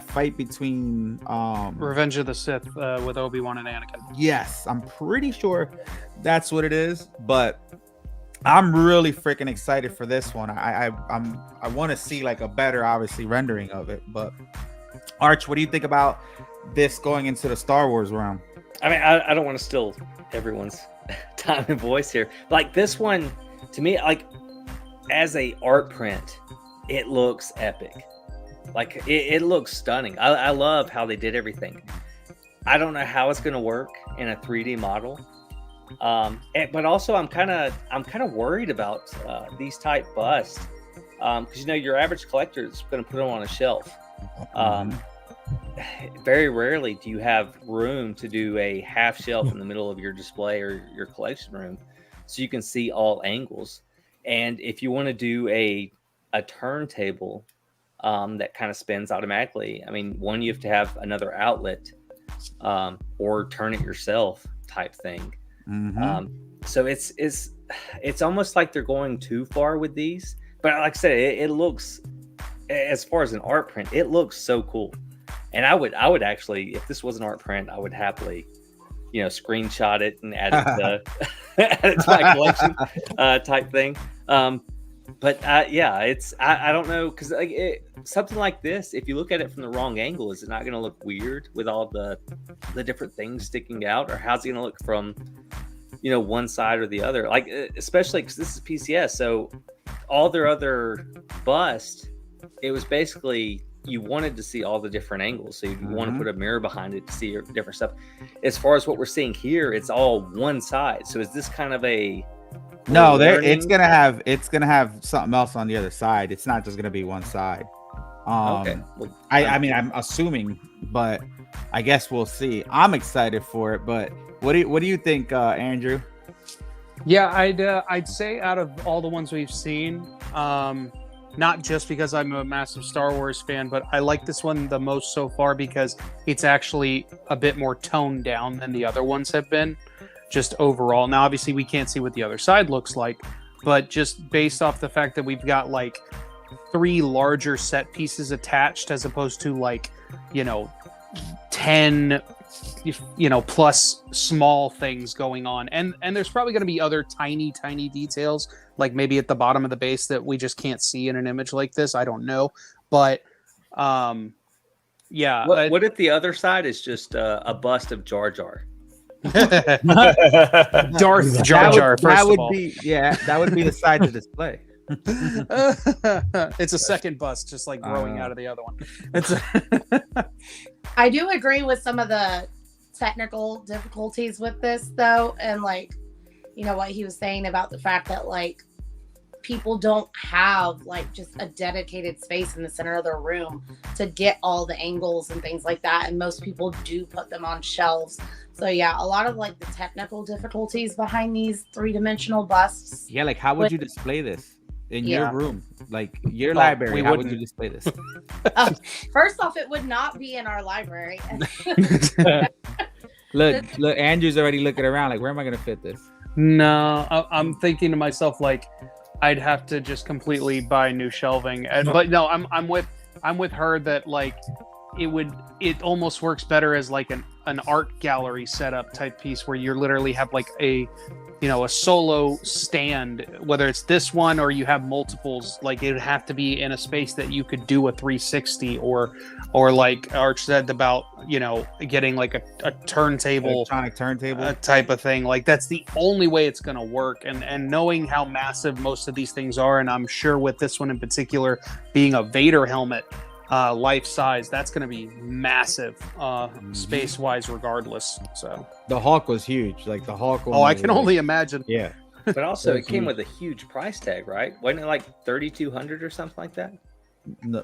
fight between Revenge of the Sith with Obi-Wan and Anakin. Yes, I'm pretty sure that's what it is, but I'm really freaking excited for this one. I want to see like a better, obviously, rendering of it. But Arch, what do you think about this going into the Star Wars realm? I mean, I don't want to steal everyone's time and voice here. Like this one, to me, like as a art print, it looks epic. Like it looks stunning. I love how they did everything. I don't know how it's going to work in a 3D model. But also I'm kind of worried about these type busts because your average collector is going to put them on a shelf. Very rarely do you have room to do a half shelf in the middle of your display or your collection room so you can see all angles. And if you want to do a turntable that kind of spins automatically, I mean, one, you have to have another outlet or turn it yourself type thing. So it's almost like they're going too far with these, but like I said, it looks, as far as an art print, it looks so cool. And I would actually, if this was an art print, I would happily, screenshot it and add it to my collection type thing. But I don't know, because something like this, if you look at it from the wrong angle, is it not going to look weird with all the different things sticking out, or how's it going to look from one side or the other? Like especially because this is PCS, so all their other bust, it was basically you wanted to see all the different angles, so you want to put a mirror behind it to see different stuff. As far as what we're seeing here, it's all one side. So is this kind of a No, it's gonna have something else on the other side. It's not just gonna be one side. Okay. Well, I mean, I'm assuming, but I guess we'll see. I'm excited for it, but what do you think, Andrew? Yeah, I'd say out of all the ones we've seen, not just because I'm a massive Star Wars fan, but I like this one the most so far because it's actually a bit more toned down than the other ones have been. Just overall. Now, obviously, we can't see what the other side looks like, but just based off the fact that we've got like 3 larger set pieces attached as opposed to 10 plus small things going on, and there's probably going to be other tiny details, like maybe at the bottom of the base that we just can't see in an image like this. I don't know, but yeah. What if the other side is just a bust of Jar Jar? Darth Jar Jar. That would be the side to display. It's a second bust, just like growing out of the other one. I do agree with some of the technical difficulties with this, though, and what he was saying about the fact that people don't have just a dedicated space in the center of their room to get all the angles and things like that, and most people do put them on shelves. So yeah, a lot of the technical difficulties behind these 3-dimensional busts. Yeah, how would you display this in your room, your library? How would you display this? First off, it would not be in our library. Look, Andrew's already looking around where am I gonna fit this? No, I'm thinking to myself I'd have to just completely buy new shelving, but no, I'm with her that it almost works better as an art gallery setup type piece where you literally have a solo stand, whether it's this one or you have multiples. It would have to be in a space that you could do a 360 or like Arch said about getting a turntable, electronic turntable type of thing. That's the only way it's going to work. And knowing how massive most of these things are, and I'm sure with this one in particular being a Vader helmet, life size, that's going to be massive space wise regardless. So the Hawk was huge. The Hawk I can only imagine. Yeah, but also it came with a huge price tag, right? Wasn't it $3,200 or something like that?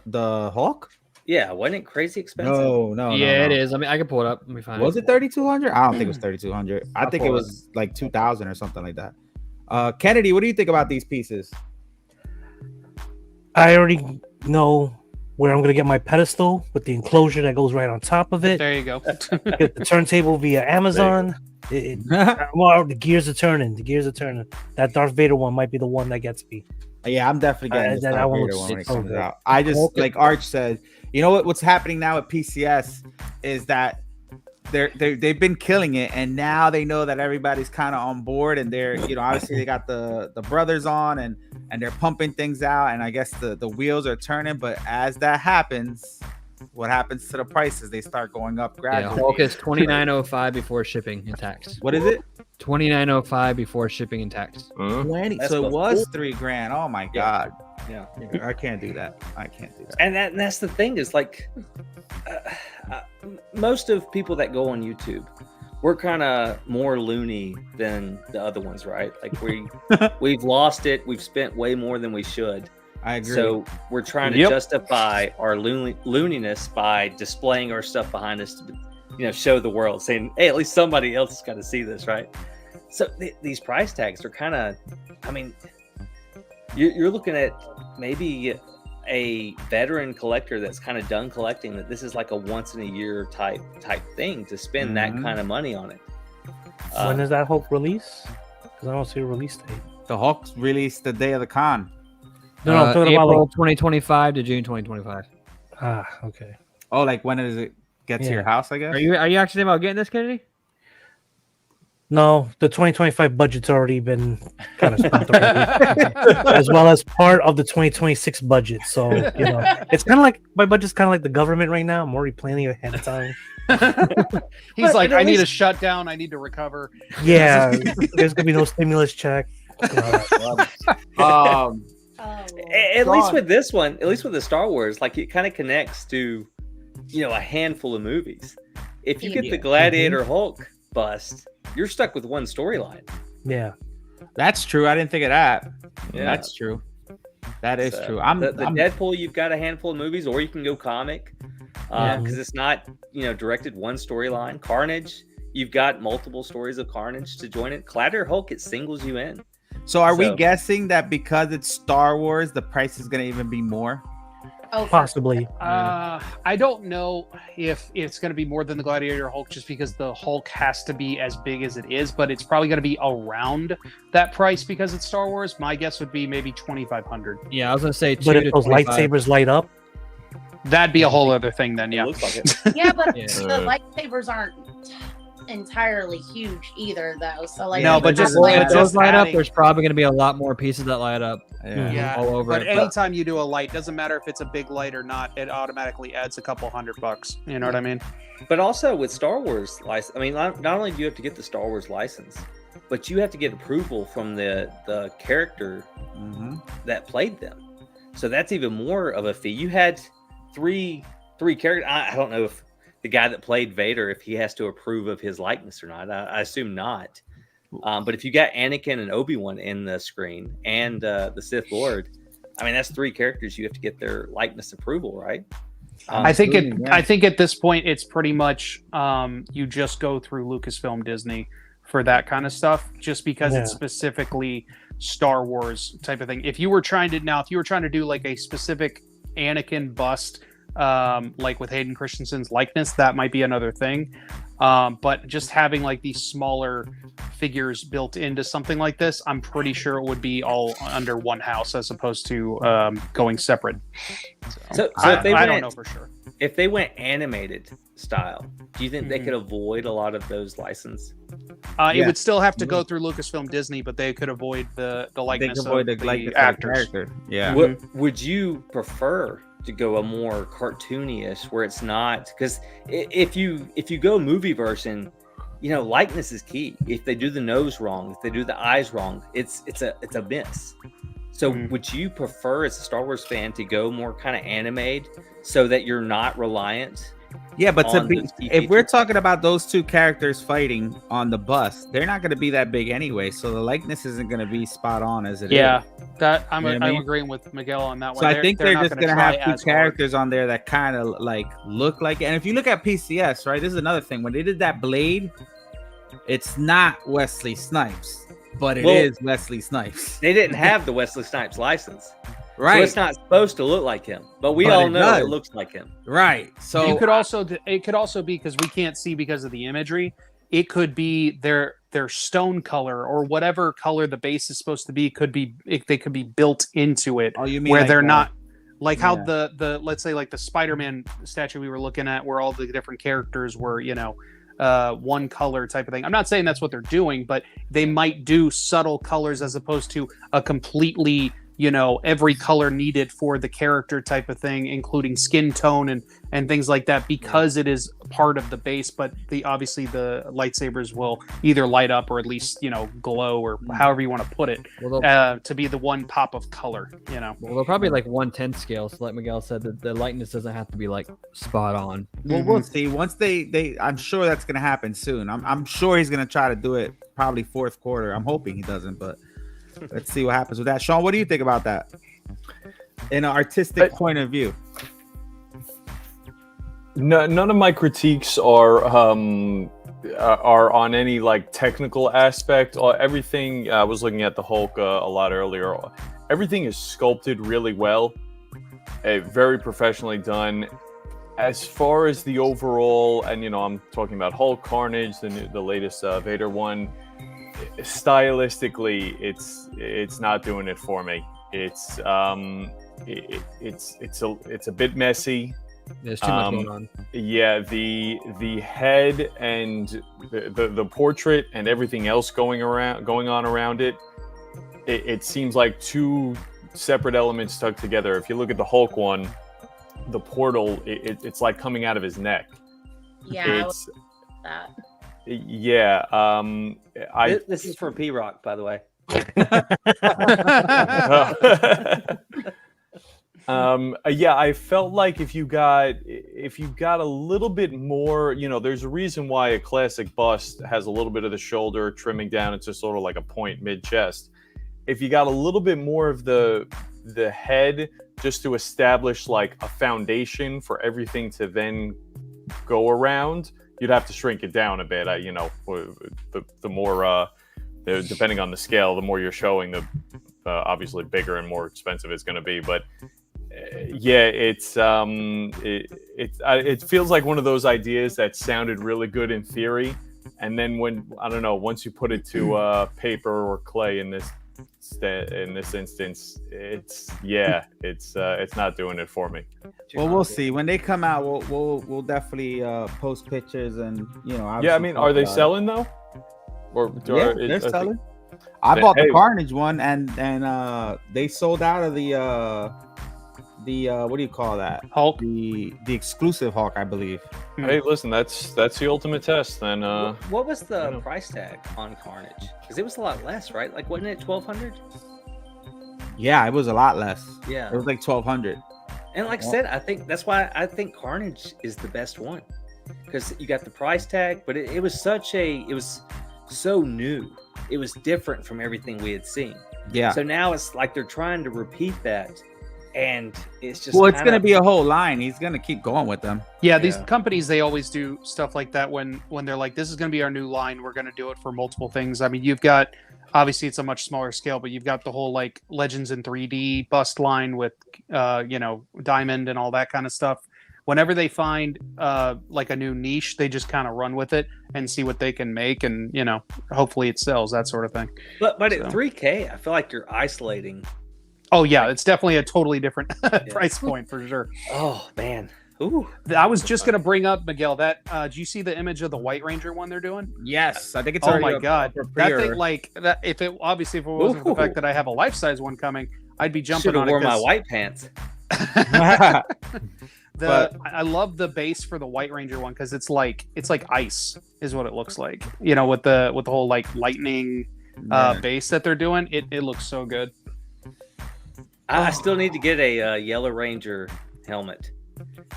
The Hawk? Yeah, wasn't it crazy expensive? No. It is. I mean, I can pull it up. Let me find it. Was it 3,200? I don't think it was 3,200. I think it was 2,000 or something like that. Kennedy, what do you think about these pieces? I already know where I'm going to get my pedestal with the enclosure that goes right on top of it. There you go. Get the turntable via Amazon. Well, the gears are turning. That Darth Vader one might be the one that gets me. Yeah, I'm definitely getting that Darth one Vader one when it comes good. out. I just like Arch said, what's happening now at PCS is that they've been killing it, and now they know that everybody's kind of on board, and they're obviously they got the brothers on, and they're pumping things out, and I guess the wheels are turning. But as that happens, what happens to the prices? They start going up gradually. Hulk is $29.05 before shipping and tax. What is it? $29.05 before shipping and tax. 20. So it was $3,000. Oh my god. Yeah, I can't do that. And that's the thing is like, most of people that go on YouTube, we're kind of more loony than the other ones, right? Like we've lost it. We've spent way more than we should. I agree. So we're trying to justify our looniness by displaying our stuff behind us to, show the world, saying, "Hey, at least somebody else has got to see this, right?" So these price tags are kind of, I mean, you're looking at maybe a veteran collector that's kind of done collecting, that this is like a once in a year type thing to spend that kind of money on it. When does that Hulk release? Because I don't see a release date. The Hulk's released the day of the con. No, I'm talking April about 2025 to June 2025. Okay. Oh, like when does it get to your house? I guess. Are you actually thinking about getting this, Kennedy? No, the 2025 budget's already been kind of spent already, as well as part of the 2026 budget. So it's kind of like my budget's kind of like the government right now. I'm already planning ahead of time. He's like, I need a shutdown. I need to recover. Yeah, there's gonna be no stimulus check. At least with this one, at least with the Star Wars, like it kind of connects to, a handful of movies. If you get the Gladiator Hulk bust, you're stuck with one storyline. Yeah, that's true. I didn't think of that. Yeah, that's true. That is true. The Deadpool, you've got a handful of movies, or you can go comic, because it's not directed one storyline. Carnage, you've got multiple stories of Carnage to join it. Gladiator Hulk, it singles you in. So are we guessing that because it's Star Wars, the price is going to even be more? Oh, possibly. I don't know if it's going to be more than the Gladiator Hulk, just because the Hulk has to be as big as it is, but it's probably going to be around that price because it's Star Wars. My guess would be maybe $2,500. Yeah, I was going to say. But if those lightsabers light up, that'd be a whole other thing then. Yeah. It looks like it. Yeah, but the lightsabers aren't entirely huge either, though. So like, no, but just if those light up, there's probably going to be a lot more pieces that light up. Yeah, all over. But anytime you do a light, doesn't matter if it's a big light or not, it automatically adds a couple $100. You know what I mean? But also with Star Wars license, I mean, not only do you have to get the Star Wars license, but you have to get approval from the character that played them. So that's even more of a fee. You had three characters. I don't know if the guy that played Vader, if he has to approve of his likeness or not. I assume not. But if you got Anakin and Obi-Wan in the screen and the Sith Lord, I mean, that's three characters you have to get their likeness approval, right? I think at this point it's pretty much you just go through Lucasfilm Disney for that kind of stuff, just because it's specifically Star Wars type of thing. If you were trying to do like a specific Anakin bust, like with Hayden Christensen's likeness, that might be another thing. But just having like these smaller figures built into something like this, I'm pretty sure it would be all under one house as opposed to going separate. So if they I don't know for sure. If they went animated style, do you think they could avoid a lot of those licenses? It would still have to go through Lucasfilm Disney, but they could avoid the likeness of the actors. Yeah. Would you prefer to go a more cartoony-ish, where it's not, because if you go movie version, likeness is key. If they do the nose wrong, if they do the eyes wrong, it's a miss. So would you prefer, as a Star Wars fan, to go more kind of animated so that you're not reliant? Yeah, but if we're talking about those two characters fighting on the bus, they're not going to be that big anyway, so the likeness isn't going to be spot on as it is. Yeah, that I'm agreeing with Miguel on that one. So I think they're just going to have two characters on there that kind of like look like it. And if you look at PCS, right, this is another thing. When they did that Blade, it's not Wesley Snipes, but it is Wesley Snipes. They didn't have the Wesley Snipes license. Right. So it's not supposed to look like him, but we all know it looks like him. Right. So it could also be, because we can't see because of the imagery. It could be their stone color or whatever color the base is supposed to be. They could be built into it. Oh, you mean where like they're not like how the let's say like the Spider-Man statue we were looking at, where all the different characters were, one color type of thing. I'm not saying that's what they're doing, but they might do subtle colors as opposed to a completely, every color needed for the character type of thing, including skin tone and things like that, because it is part of the base. But obviously the lightsabers will either light up or at least glow, or however you want to put it, to be the one pop of color. Well, they'll probably like 1/10 scale. So like Miguel said, the lightness doesn't have to be like spot on. Well, we'll see. Once they I'm sure that's gonna happen soon. I'm sure he's gonna try to do it probably fourth quarter. I'm hoping he doesn't, but let's see what happens with that. Sean, what do you think about that in an artistic point of view? None of my critiques are on any like technical aspect. Everything, I was looking at the Hulk a lot earlier. Everything is sculpted really well, very professionally done. As far as the overall, and I'm talking about Hulk, Carnage, the latest Vader one. Stylistically, it's not doing it for me. It's a bit messy. There's too much going on. Yeah, the head and the portrait and everything else going on around it. It seems like two separate elements stuck together. If you look at the Hulk one, the portal, it's like coming out of his neck. Yeah, that. Yeah, this is from P-Rock, by the way. Yeah, I felt like if you got a little bit more, there's a reason why a classic bust has a little bit of the shoulder trimming down into sort of like a point mid-chest. If you got a little bit more of the head, just to establish like a foundation for everything to then go around, you'd have to shrink it down a bit. The more, depending on the scale, the more you're showing, the obviously bigger and more expensive it's going to be. But yeah, it feels like one of those ideas that sounded really good in theory, and then once you put it to paper or clay in this instance, it's not doing it for me. Well, we'll see when they come out. We'll definitely post pictures and Yeah, I mean, are they selling though? They're selling. I bought the Carnage one, and they sold out of the what do you call that? Hulk, the exclusive Hulk, I believe. Hey, listen, that's the ultimate test. Then what was the price tag on Carnage? Because it was a lot less, right? Like, wasn't it 1,200? Yeah, it was a lot less. Yeah, it was like 1,200. And like I said, I think that's why I think Carnage is the best one, because you got the price tag, but it was so new. It was different from everything we had seen. Yeah. So now it's like they're trying to repeat that, and it's just it's going to be a whole line. He's going to keep going with them. Yeah, these companies, they always do stuff like that when they're like, this is going to be our new line. We're going to do it for multiple things. I mean, you've got, obviously it's a much smaller scale, but you've got the whole like Legends in 3D bust line with, Diamond and all that kind of stuff. Whenever they find like a new niche, they just kind of run with it and see what they can make, and hopefully it sells, that sort of thing. But at 3K, I feel like you're isolating. Oh yeah, it's definitely a totally different price point for sure. Oh man, ooh! I was just gonna bring up, Miguel, that do you see the image of the White Ranger one they're doing? Yes, I think it's. Oh my god, that thing, like that. If it wasn't for the fact that I have a life size one coming, I'd be jumping on it. Wore my white pants. I love the base for the White Ranger one because it's like ice is what it looks like. With the whole like lightning base that they're doing, it looks so good. I still need to get a Yellow Ranger helmet.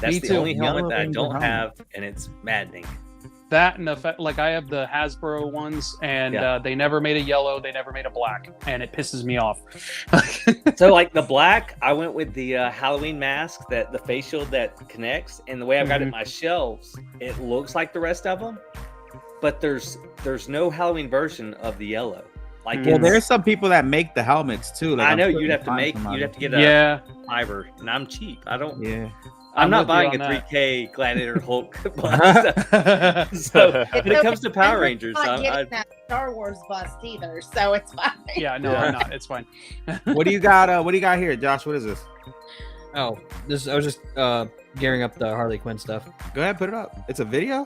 That's the only helmet that I don't have, and it's maddening. That and the fact, like I have the Hasbro ones, and they never made a yellow, they never made a black, and it pisses me off. So like the black, I went with the Halloween mask, that the face shield that connects, and the way I've got it in my shelves, it looks like the rest of them, but there's no Halloween version of the yellow. Like, well, there's some people that make the helmets too. Like, I know you'd have to get a fiber, and I'm cheap. I don't. Yeah. I'm not buying a 3K Gladiator Hulk bust. So when it comes to Power Rangers, I'm not getting that Star Wars bust either, so it's fine. Yeah, no, I'm not. It's fine. What do you got? What do you got here, Josh? What is this? Oh, I was just gearing up the Harley Quinn stuff. Go ahead, put it up. It's a video.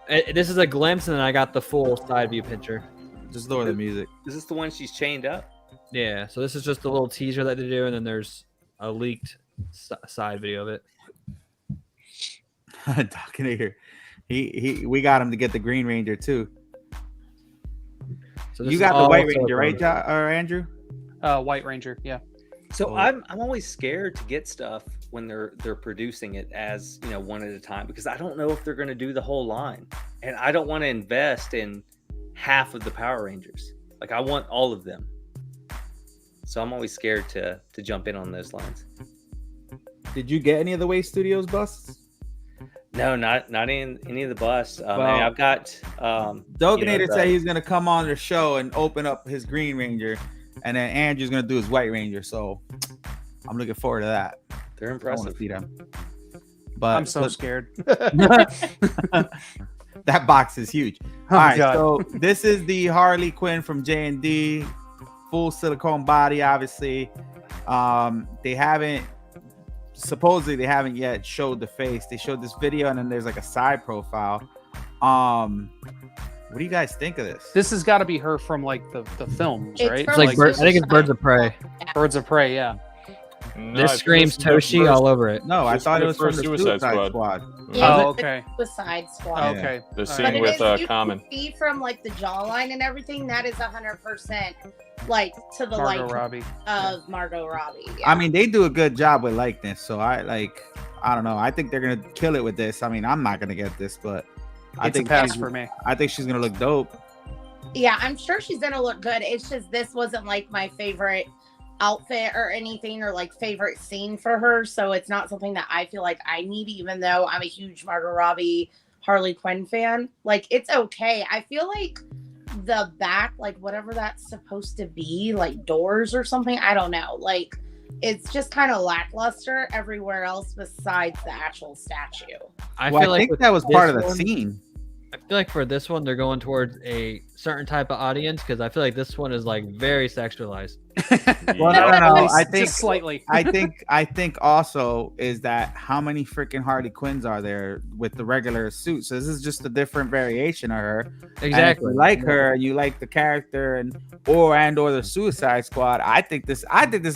This is a glimpse, and then I got the full side view picture. Just lower the music. Is this the one she's chained up? Yeah, so this is just a little teaser that they do, and then there's a leaked side video of it. Dominator, we got him to get the Green Ranger too. So You got the White Ranger, right, or Andrew? White Ranger, yeah. So I'm always scared to get stuff when they're producing it as, you know, one at a time, because I don't know if they're going to do the whole line, and I don't want to invest in half of the Power Rangers. Like, I want all of them. So I'm always scared to jump in on those lines. Did you get any of the Way Studios busts? No, not in any of the busts. I mean, Well, I've got Dominator said he's gonna come on the show and open up his Green Ranger, and then Andrew's gonna do his White Ranger. So I'm looking forward to that. they're I want to impressive. see them. But I'm so scared. that box is huge. Oh, All right, God. so this is the Harley Quinn from J&D, full silicone body, obviously. Supposedly they haven't yet showed the face. They showed this video, and then there's like a side profile. What do you guys think of this? This has got to be her from like the films, It's right? from, It's like like, I think it's Birds of Prey. Birds of Prey, yeah. No, This I think screams this is the Toshi first- all over it. No, I This thought it is was the from the first Suicide Suicide Squad. Squad. Yeah, Oh, it's the okay. Suicide Squad. Oh, okay. The All scene right. But with it is, you Common. can see from like the jawline and everything, that is 100% like to the Margot like Robbie. of Margot Robbie. Yeah. I mean, they do a good job with likeness, so I don't know. I think they're gonna kill it with this. I mean, I'm not gonna get this, but I It's a think pass she's- for me. I think she's gonna look dope. Yeah, I'm sure she's gonna look good. It's just this wasn't like my favorite outfit or anything, or like favorite scene for her. So it's not something that I feel like I need, even though I'm a huge Margot Robbie Harley Quinn fan. Like, it's okay. I feel like the back, like whatever that's supposed to be, like doors or something, I don't know. Like, it's just kind of lackluster everywhere else besides the actual statue. I Well, feel I like think with that was this part of the one- scene. I feel like for this one they're going towards a certain type of audience because I feel like this one is like very sexualized. Well, Yeah. no. I think Just slightly. I think also is that how many freaking Harley Quinns are there with the regular suit? So this is just a different variation of her. And if Exactly. you like her, and you like the character, or the Suicide Squad. I think this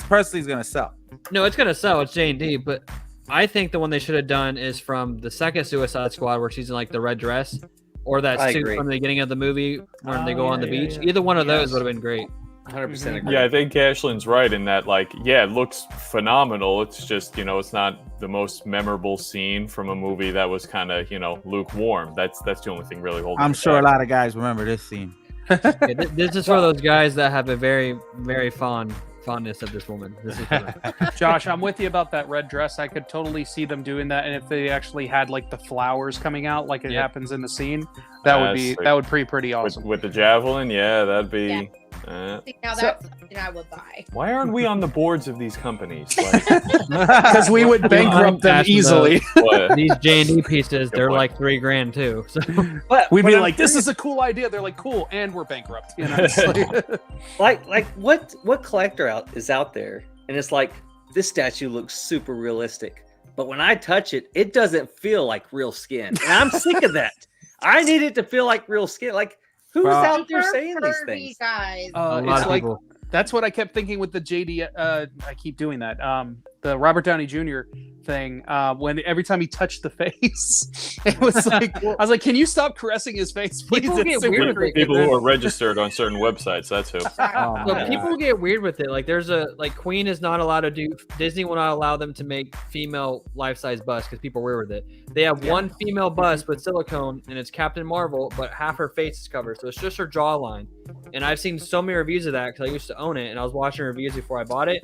personally is gonna sell. No, it's gonna sell. It's J&D, but I think the one they should have done is from the second Suicide Squad where she's in like the red dress, or that I suit agree. from the beginning of the movie when they go on the yeah, beach. yeah. Either one of those Yes. would have been great. 100% agree. Yeah, I think Ashlyn's right in that, like, yeah, it looks phenomenal. It's just, you know, it's not the most memorable scene from a movie that was kind of, you know, lukewarm. That's the only thing really holding. I'm it sure a back. lot of guys remember this scene. Yeah, this is for those guys that have a very, very fondness of this woman. This is for them. Josh, I'm with you about that red dress. I could totally see them doing that, and if they actually had like the flowers coming out, like it Yep. happens in the scene, that would be Yes, that would be pretty awesome. With the javelin, yeah, that'd be. Yeah. See, now So- that's something I would buy. Why aren't we on the boards of these companies? Like, Because we would bankrupt them Passing easily. what? These J&D pieces, they're point. like $3,000 too. So But We'd but be I'm like, "This curious, is a cool idea." They're like, "Cool," and we're bankrupt. You know, it's like- like what collector is out there, and it's like, this statue looks super realistic, but when I touch it, it doesn't feel like real skin, and I'm sick of that. I need it to feel like real skin. Like, who's Well, out there Super saying these curvy things? guys. a lot it's of like people. that's what I kept thinking with the JD. I keep doing that. The Robert Downey Jr. thing. When every time he touched the face, it was like I was like, "Can you stop caressing his face, please?" People It's get super weird with creepy." People who are registered on certain websites. That's who. Oh, So my people God. get weird with it. Like there's a like Queen is not allowed to do Disney will not allow them to make female life-size busts because people are weird with it. They have one female bust with silicone and it's Captain Marvel, but half her face is covered. So it's just her jawline. And I've seen so many reviews of that because I used to own it and I was watching reviews before I bought it.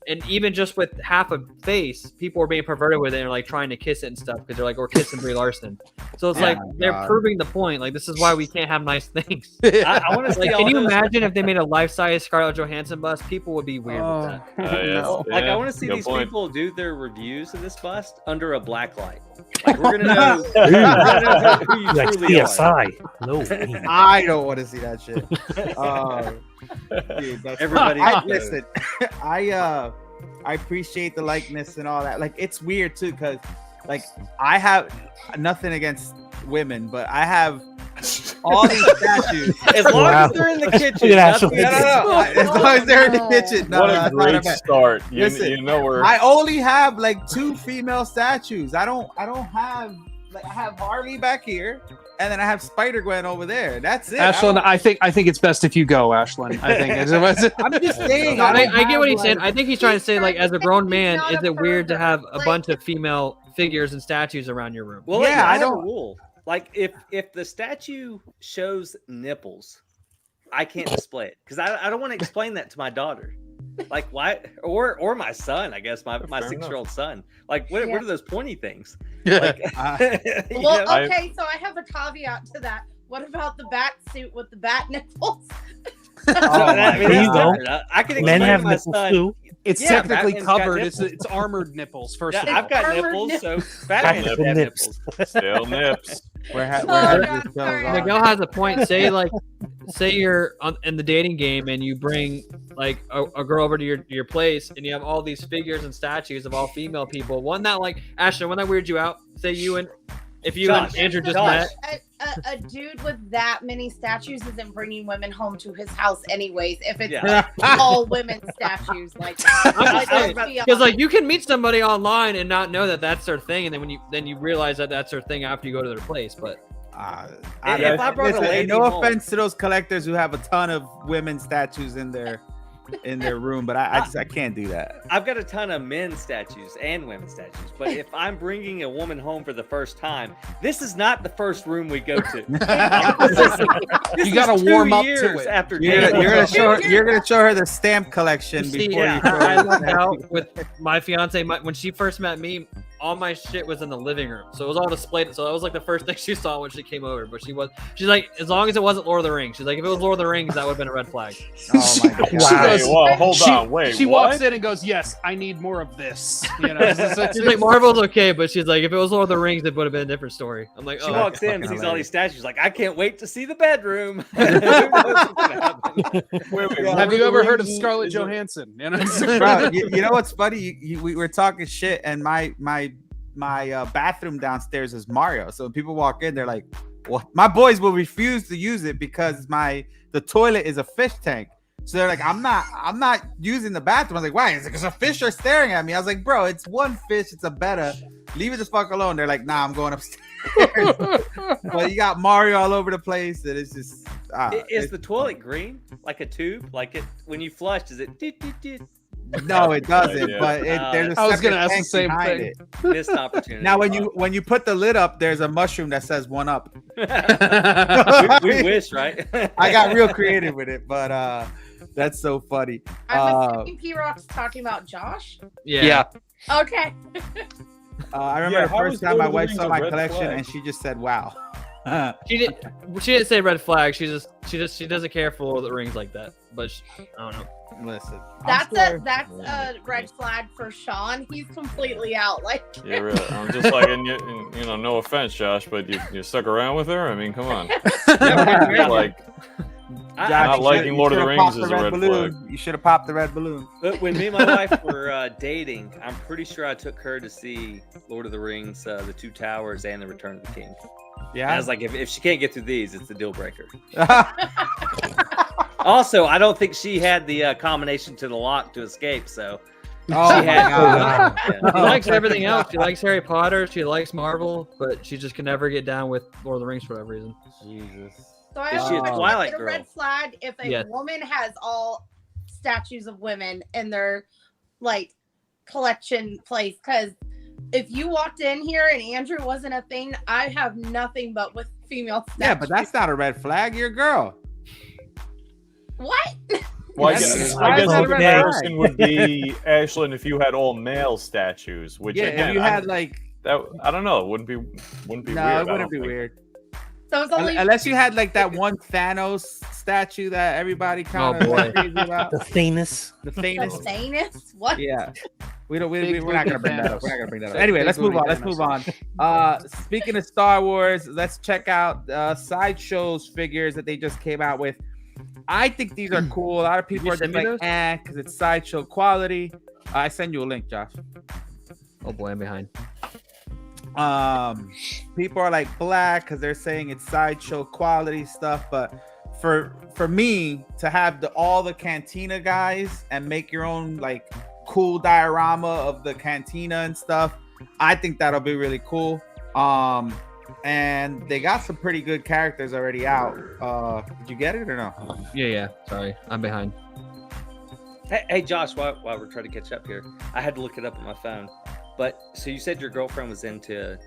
And even just with half a face, people were being perverted with it and like trying to kiss it and stuff because they're like, we're kissing Brie Larson. So it's Oh like my they're God. proving the point. Like this is why we can't have nice things. I want to see Like, all can you those- imagine if they made a life-size Scarlett Johansson bust? People would be weird with that. Yes, No. Like, I yeah, want to see good these point. people do their reviews of this bust under a black light. Like, we're gonna know, we're gonna know who you Like truly are. CSI. No. I don't want to see that shit. Dude, that's Everybody knows. listen. I appreciate the likeness and all that. Like, it's weird too because like I have nothing against women, but I have all these statues. As long as they're in the kitchen. Yeah, nothing- so- No. As long as they're in the kitchen. No, what no, a that's not great bad. start. Listen, You know where I only have like 2 female statues. I don't have like I have Harley back here, and then I have Spider-Gwen over there. That's it. Ashlyn, I think it's best if you go, Ashlyn. I think I'm just saying. No, don't I get what have, he's saying. I think he's trying to say, like, as a grown man, He's is not a it weird to have a pervert. bunch of female figures and statues around your room? Well, Yeah, yeah, I I have a don't- rule. Like if the statue shows nipples, I can't display it because I don't want to explain that to my daughter. Like why or my son, I guess my Fair 6-year-old son. Like what Yeah. are those pointy things? Like, you Well, know? okay, so I have a caveat to that. What about the bat suit with the bat nipples? So, I mean, There you that's go. different. I can Men explain to have my nipples son. too. It's Yeah, technically Batman's got covered. nipples. It's armored nipples. First Yeah, of all, I've got Armored nipples, so Got Batman should the have nips. nipples. still nips. Where has Oh, this God, goes sorry. on? Miguel has a point. Say you're in the dating game and you bring like a girl over to your place and you have all these figures and statues of all female people. Wouldn't that like Ashley? Wouldn't that weird you out? Say you and if you Josh, and Andrew just Josh. met. A dude with that many statues isn't bringing women home to his house anyways. If it's Yeah. all women statues like I'm that. just saying, Let's be because like honest. you can meet somebody online and not know that that's their thing, and then you realize that that's their thing after you go to their place. But If I brought a lady no home- offense to those collectors who have a ton of women statues in their room, but I can't do that. I've got a ton of men's statues and women's statues, but if I'm bringing a woman home for the first time, this is not the first room we go to. This You gotta is 2 warm up to years it. After You're dating. gonna show her the stamp collection see, before yeah. you show I her. lucked out with my fiance. When she first met me, all my shit was in the living room, so it was all displayed. So that was like the first thing she saw when she came over. But she's like, as long as it wasn't Lord of the Rings. She's like, if it was Lord of the Rings, that would have been a red flag. Oh my god! Wow. Hey, whoa, hold on, wait. She what? walks in and goes, "Yes, I need more of this." You know, She's like, Marvel's okay, but she's like, if it was Lord of the Rings, it would have been a different story. I'm like, She oh, walks in, fucking sees all hilarious. these statues, like, I can't wait to see the bedroom. Who knows what's gonna happen? Wait, Yeah. have you ever heard of Is it- Scarlett is it- Johansson? You know? Bro, you know what's funny? We were talking shit, and my bathroom downstairs is Mario. So when people walk in, they're like, "What?" My boys will refuse to use it because the toilet is a fish tank. So they're like, I'm not using the bathroom. I was like, why? It's like, 'cause a fish are staring at me. I was like, bro, it's one fish. It's a betta. Leave it the fuck alone. They're like, nah, I'm going upstairs. But you got Mario all over the place, and it's just. Is the toilet green? Like a tube? Like it when you flush, is it doot, doot, doot? No, it doesn't. Yeah. But there's a I was gonna separate ask the tank same behind thing. it. Missed opportunity. Now, when you put the lid up, there's a mushroom that says "one up." we wish, right? I got real creative with it, but that's so funny. I'm assuming P-Rock's talking about Josh. yeah. Okay. I remember Yeah, the how first is time Lord my of the wife Rings saw a my red collection flag? and she just said, "Wow." She didn't say red flag. She doesn't care for Lord of the Rings like that. But I don't know. Listen, That's a red flag for Sean. He's completely out. Like Yeah, really. I'm just like, and you know, no offense, Josh, but you stuck around with her. I mean, come on. Like, not liking Lord of the Rings is a red flag. You should have popped the red balloon. But when me and my wife were dating, I'm pretty sure I took her to see Lord of the Rings, The Two Towers, and The Return of the King. And I Yeah. was like, if she can't get through these, it's the deal breaker. Also, I don't think she had the combination to the lock to escape, so Oh she my had. god. Yeah. She likes everything else. She likes Harry Potter. She likes Marvel, but she just can never get down with Lord of the Rings for whatever reason. Jesus. So I Is have she a a question. Twilight Is it a girl? red flag if a Yes. woman has all statues of women in their like collection place? Because if you walked in here and Andrew wasn't a thing, I have nothing but with female statues. Yeah, but that's not a red flag. You're a girl. what? Well, I That's- guess, why I is guess that the a red comparison would be, Ashlyn, if you had all male statues, which Yeah, again, if you had like, that I don't know, it wouldn't be no, weird. it I wouldn't don't be think. weird. So it's only Unless you had like that one Thanos statue that everybody kind of boy. crazy about. The Thanos. The the Thanos. sanest. What? Yeah. We're not Big gonna bring that Thanos. up. We're not gonna bring that up. Big Anyway, let's move booty on. Let's move on. Speaking of Star Wars, let's check out Sideshow's figures that they just came out with. I think these are cool. A lot of people you are send just me like, those? because it's Sideshow quality. I send you a link, Josh. Oh boy, I'm behind. People are like black because they're saying it's Sideshow quality stuff, but for me to have all the Cantina guys and make your own like cool diorama of the Cantina and stuff, I think that'll be really cool. And they got some pretty good characters already out. Did you get it or no? Yeah. Sorry, I'm behind. Hey, Josh, while we're trying to catch up here, I had to look it up on my phone. But so you said your girlfriend was into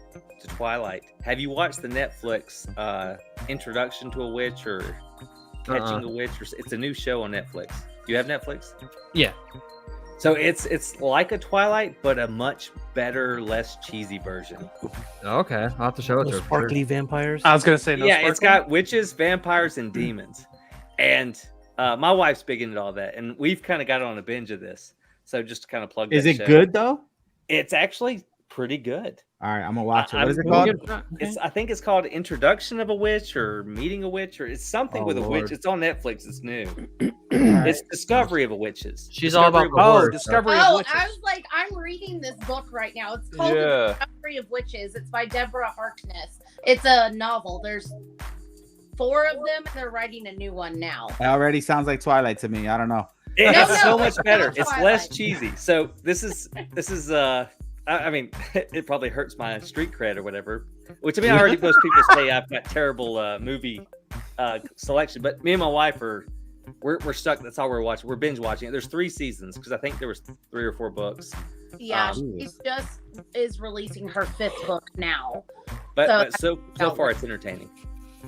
Twilight. Have you watched the Netflix Introduction to a Witch or Catching a Witch? It's a new show on Netflix. Do you have Netflix? Yeah. So it's like a Twilight, but a much better, less cheesy version. Okay, I'll have to show it to Those her. sparkly vampires. I was gonna say no. Yeah, sparkle? it's got witches, vampires, and demons. And my wife's big into all that, and we've kind of got on a binge of this. So just to kind of plug. Is that it show. good though? It's actually pretty good. All right, I'm gonna watch it. I- What is it I'm- called? I think it's called Introduction of a Witch or Meeting a Witch, or it's something Oh, with a Lord. witch. It's on Netflix. It's new. It's Discovery of a Witches. She's all about Discovery the of a horror Discovery Oh, of Witches. I was like, I'm reading this book right now. It's called Yeah. The Discovery of Witches. It's by Deborah Harkness. It's a novel. There's 4 of them, and they're writing a new one now. It already sounds like Twilight to me. I don't know. It's No, so no, much it's better. not It's Twilight. less cheesy. So this is I mean, it probably hurts my street cred or whatever. Which I mean, I already most people say I've got terrible movie selection, but me and my wife we're stuck. That's all we're watching. We're binge watching it. There's 3 seasons because I think there was 3 or 4 books. Yeah, she just is releasing her 5th book now. But so far it's entertaining.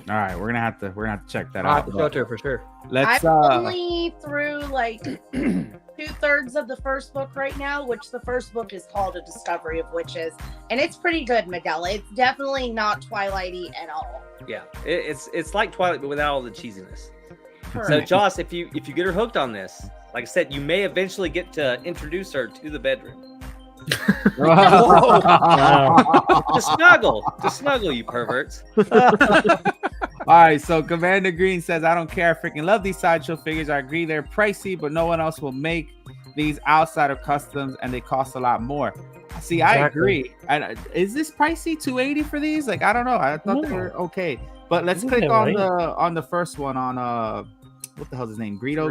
All right, we're gonna have to check that I'll out. have to show it to her for sure. Let's I'm only through like 2/3 of the first book right now, which the first book is called A Discovery of Witches, and it's pretty good, Miguel. It's definitely not Twilighty at all. Yeah, it's like Twilight, but without all the cheesiness. So, Correct. Joss, if you get her hooked on this, like I said, you may eventually get to introduce her to the bedroom. To snuggle, you perverts. All right, so Commander Green says, I don't care. I freaking love these Sideshow figures. I agree they're pricey, but no one else will make these outside of customs, and they cost a lot more. See, I agree. And is this pricey? $280 for these? Like, I don't know. I thought they were okay. But let's click on the first one on what the hell's his name? Greedo.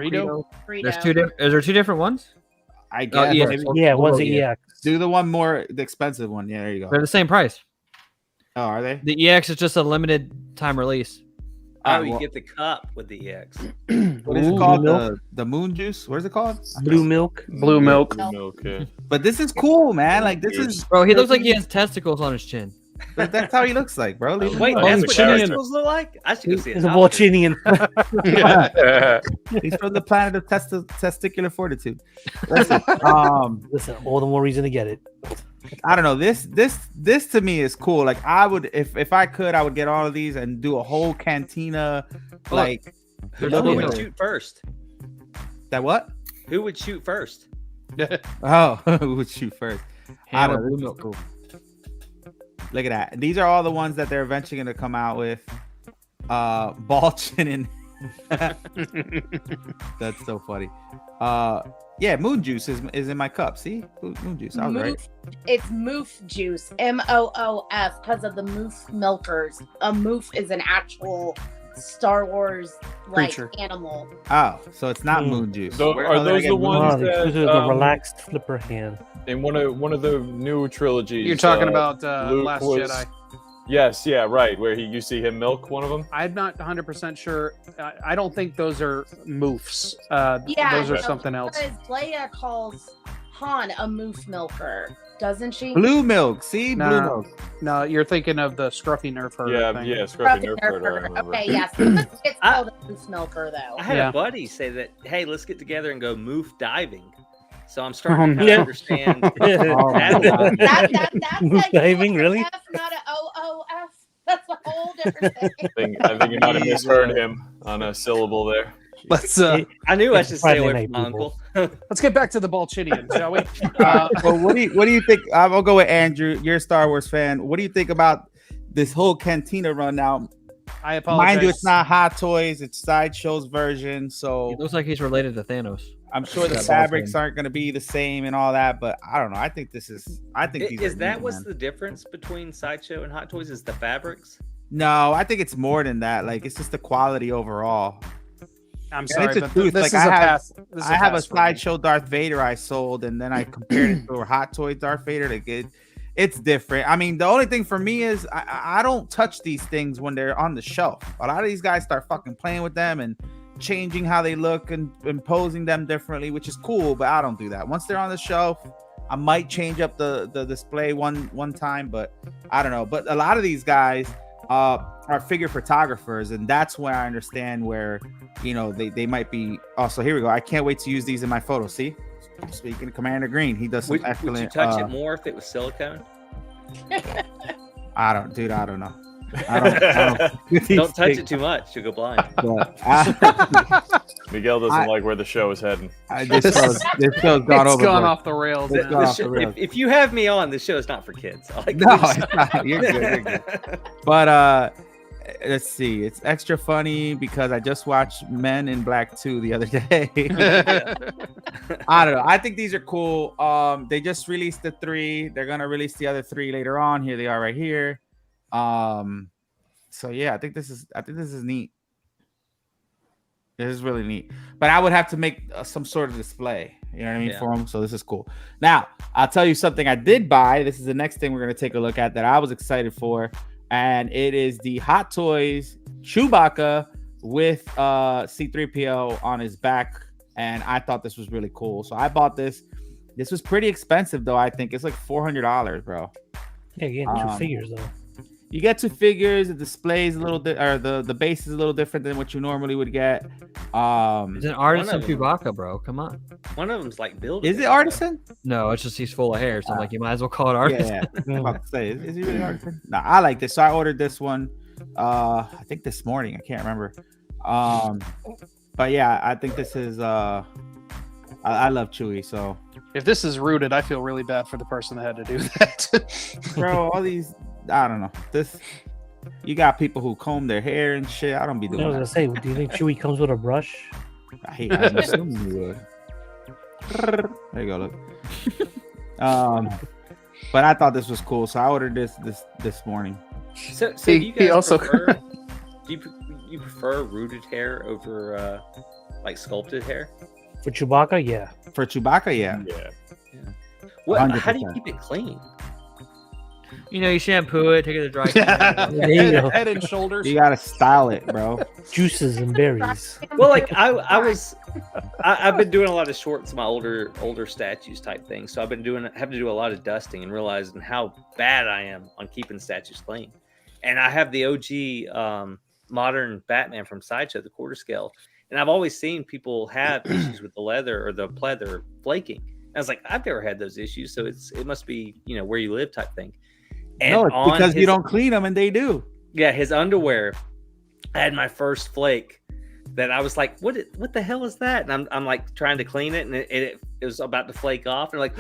There's is there 2 different ones? I guess. yeah. Maybe. Yeah, one's the EX. Do the one more, the expensive one. Yeah, there you go. They're the same price. Oh, are they? The EX is just a limited time release. Oh, you get the cup with the EX. What is it called? The moon juice? What is it called? Blue milk. Blue milk. Okay. But this is cool, man. Like this is, Bro, he looks like he has testicles on his chin. that's how he looks like, bro. Leave him Wait, alone. that's what testicles look like? I should go see He's a it. Volchinian. He's from the planet of testicular fortitude. Listen, Listen, all the more reason to get it. I don't know. This to me is cool. Like I would, if I could, I would get all of these and do a whole Cantina. Like Who would shoot first? that. What? Who would shoot first? Oh, who would shoot first? I Hammer don't know. blue milk. Cool. Look at that. These are all the ones that they're eventually going to come out with. Balchin and that's so funny. Yeah, moon juice is in my cup. See, moon juice. I was right. It's moof juice, MOOF, because of the moof milkers. A moof is an actual Star Wars like Creature. animal. Oh, so it's not Hmm. moon juice. So Where are the hell did I those get the moon ones juice? that, This is the relaxed flipper hand. in one of the new trilogies? You're talking about Luke Last was- Jedi. Yes, yeah, right. Where you see him milk one of them. I'm not 100% sure. I don't think those are moofs. Yeah, those are no, something else. Because Leia calls Han a moof milker, doesn't she? Blue milk. See, blue No. milk. No, you're thinking of the scruffy nerf herder Yeah, thing. yeah, Scruffy Scruffy Nerf Nerf Herder, I Herder. remember. Okay, yes. It's called a moof milker, though. I had Yeah. a buddy say that, hey, let's get together and go moof diving. So I'm starting to Oh, kind yeah. of understand. Oh, my that. God. That's like Diving, really? F, not a OOF. That's a whole different thing. I think you might have misheard him on a syllable there. Let's I knew I should stay Friday away night, from my people. uncle. let's get back to the Balchinian, shall we? Well, what do you think? I'll go with Andrew. You're a Star Wars fan. What do you think about this whole Cantina run now? I apologize. Mind you, it's not Hot Toys. It's Sideshow's version. He So looks like he's related to Thanos. I'm sure the That fabrics ballroom. aren't going to be the same and all that, but I don't know. I think these Is are that neat, what's man. the difference between Sideshow and Hot Toys? Is the fabrics? No, I think it's more than that. Like it's just the quality overall. I'm And sorry, it's a but truth. this Like, is I a have- pass. This is I have a pass for me. Sideshow Darth Vader I sold, and then I compared it to a Hot Toys Darth Vader. Like it's different. I mean, the only thing for me is I don't touch these things when they're on the shelf. A lot of these guys start fucking playing with them and changing how they look and posing them differently, which is cool, but I don't do that. Once they're on the shelf, I might change up the display one time, but I don't know. But a lot of these guys are figure photographers, and that's where I understand where, you know, they might be. Also, here we go. I can't wait to use these in my photo. See, speaking of Commander Green, he does some Would excellent. you touch it more if it was silicone? I don't know. I don't Don't touch it too much; you'll go blind. But Miguel doesn't like where the show is heading. this show's gone It's overboard. gone off the rails. It's now. gone off the rails. If you have me on, this show is not for kids. I like No, this. it's not. You're good. You're good. But let's see. It's extra funny because I just watched Men in Black 2 the other day. I don't know. I think these are cool. They just released the 3. They're gonna release the other 3 later on. Here they are right here. So yeah, I think this is neat. This is really neat. But I would have to make some sort of display. You know what I mean, Yeah. for them. So this is cool. Now, I'll tell you something I did buy. This is the next thing we're going to take a look at that I was excited for. And it is the Hot Toys Chewbacca with C-3PO on his back. And I thought this was really cool. So I bought this. This was pretty expensive, though. I think it's like $400, bro. Yeah, you get 2 figures though. You get 2 figures. The display is a little or the base is a little different than what you normally would get. It's an artisan of them. Chewbacca, bro. Come on. One of them's like built. Is it artisan? No, it's just he's full of hair, so I'm like, you might as well call it artisan. Yeah, I'm about to say, is he really artisan? No, I like this. So I ordered this one. I think this morning. I can't remember. But yeah, I think this is. I love Chewie. So, If this is rooted, I feel really bad for the person that had to do that. bro, all these. I don't know. This. You got people who comb their hair and shit. I don't be I doing was gonna that. say, do you think Chewie comes with a brush? I'm assuming you would. There you go. Look. But I thought this was cool, so I ordered this morning. So He- do you he guys also- prefer, you prefer rooted hair over like sculpted hair? For Chewbacca, yeah. For Chewbacca, yeah. Yeah. What? How do you 100%. keep it clean? You know, you shampoo it, take it to dry Yeah. cleaner. There you go. Head and shoulders. You gotta style it, bro. Juices and berries. Well, like I've been doing a lot of shorts, my older statues type thing. So I've been having to do a lot of dusting and realizing how bad I am on keeping statues clean. And I have the OG modern Batman from Sideshow, the quarter scale, and I've always seen people have issues with the leather or the pleather flaking. And I was like, I've never had those issues, so it must be where you live type thing. And No, it's on because you his- don't clean them, and they do. Yeah, his underwear. I had my first flake that I was like, what the hell is that? And I'm like trying to clean it, and it was about to flake off, and like,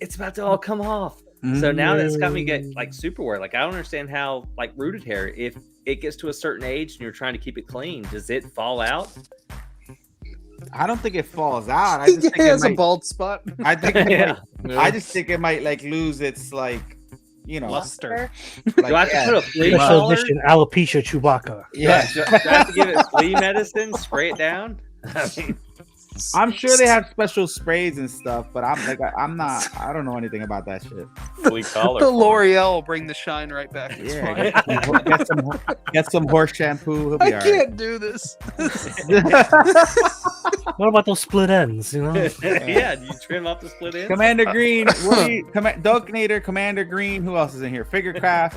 it's about to all come off. So now that's got me get like super wear. Like I don't understand how like rooted hair, if it gets to a certain age and you're trying to keep it clean, does it fall out? I don't think it falls out. I just think He it has a might, bald spot. I think it Yeah. might, I just think it might like lose its like Luster. like, Do I have to put a flea Special collar? edition alopecia Chewbacca. yeah. Do I have to give it flea medicine? Spray it down? I mean, I'm sure they have special sprays and stuff, but I'm not. I don't know anything about that shit. Flea collar. The for him. L'Oreal will bring the shine right back. It's Yeah, fine. get some horse shampoo. He'll I be all right. can't do this. What about those split ends? You know, yeah, do you trim off the split ends? Commander Green, what do you, Dokenator, Commander Green, who else is in here? Figurecraft.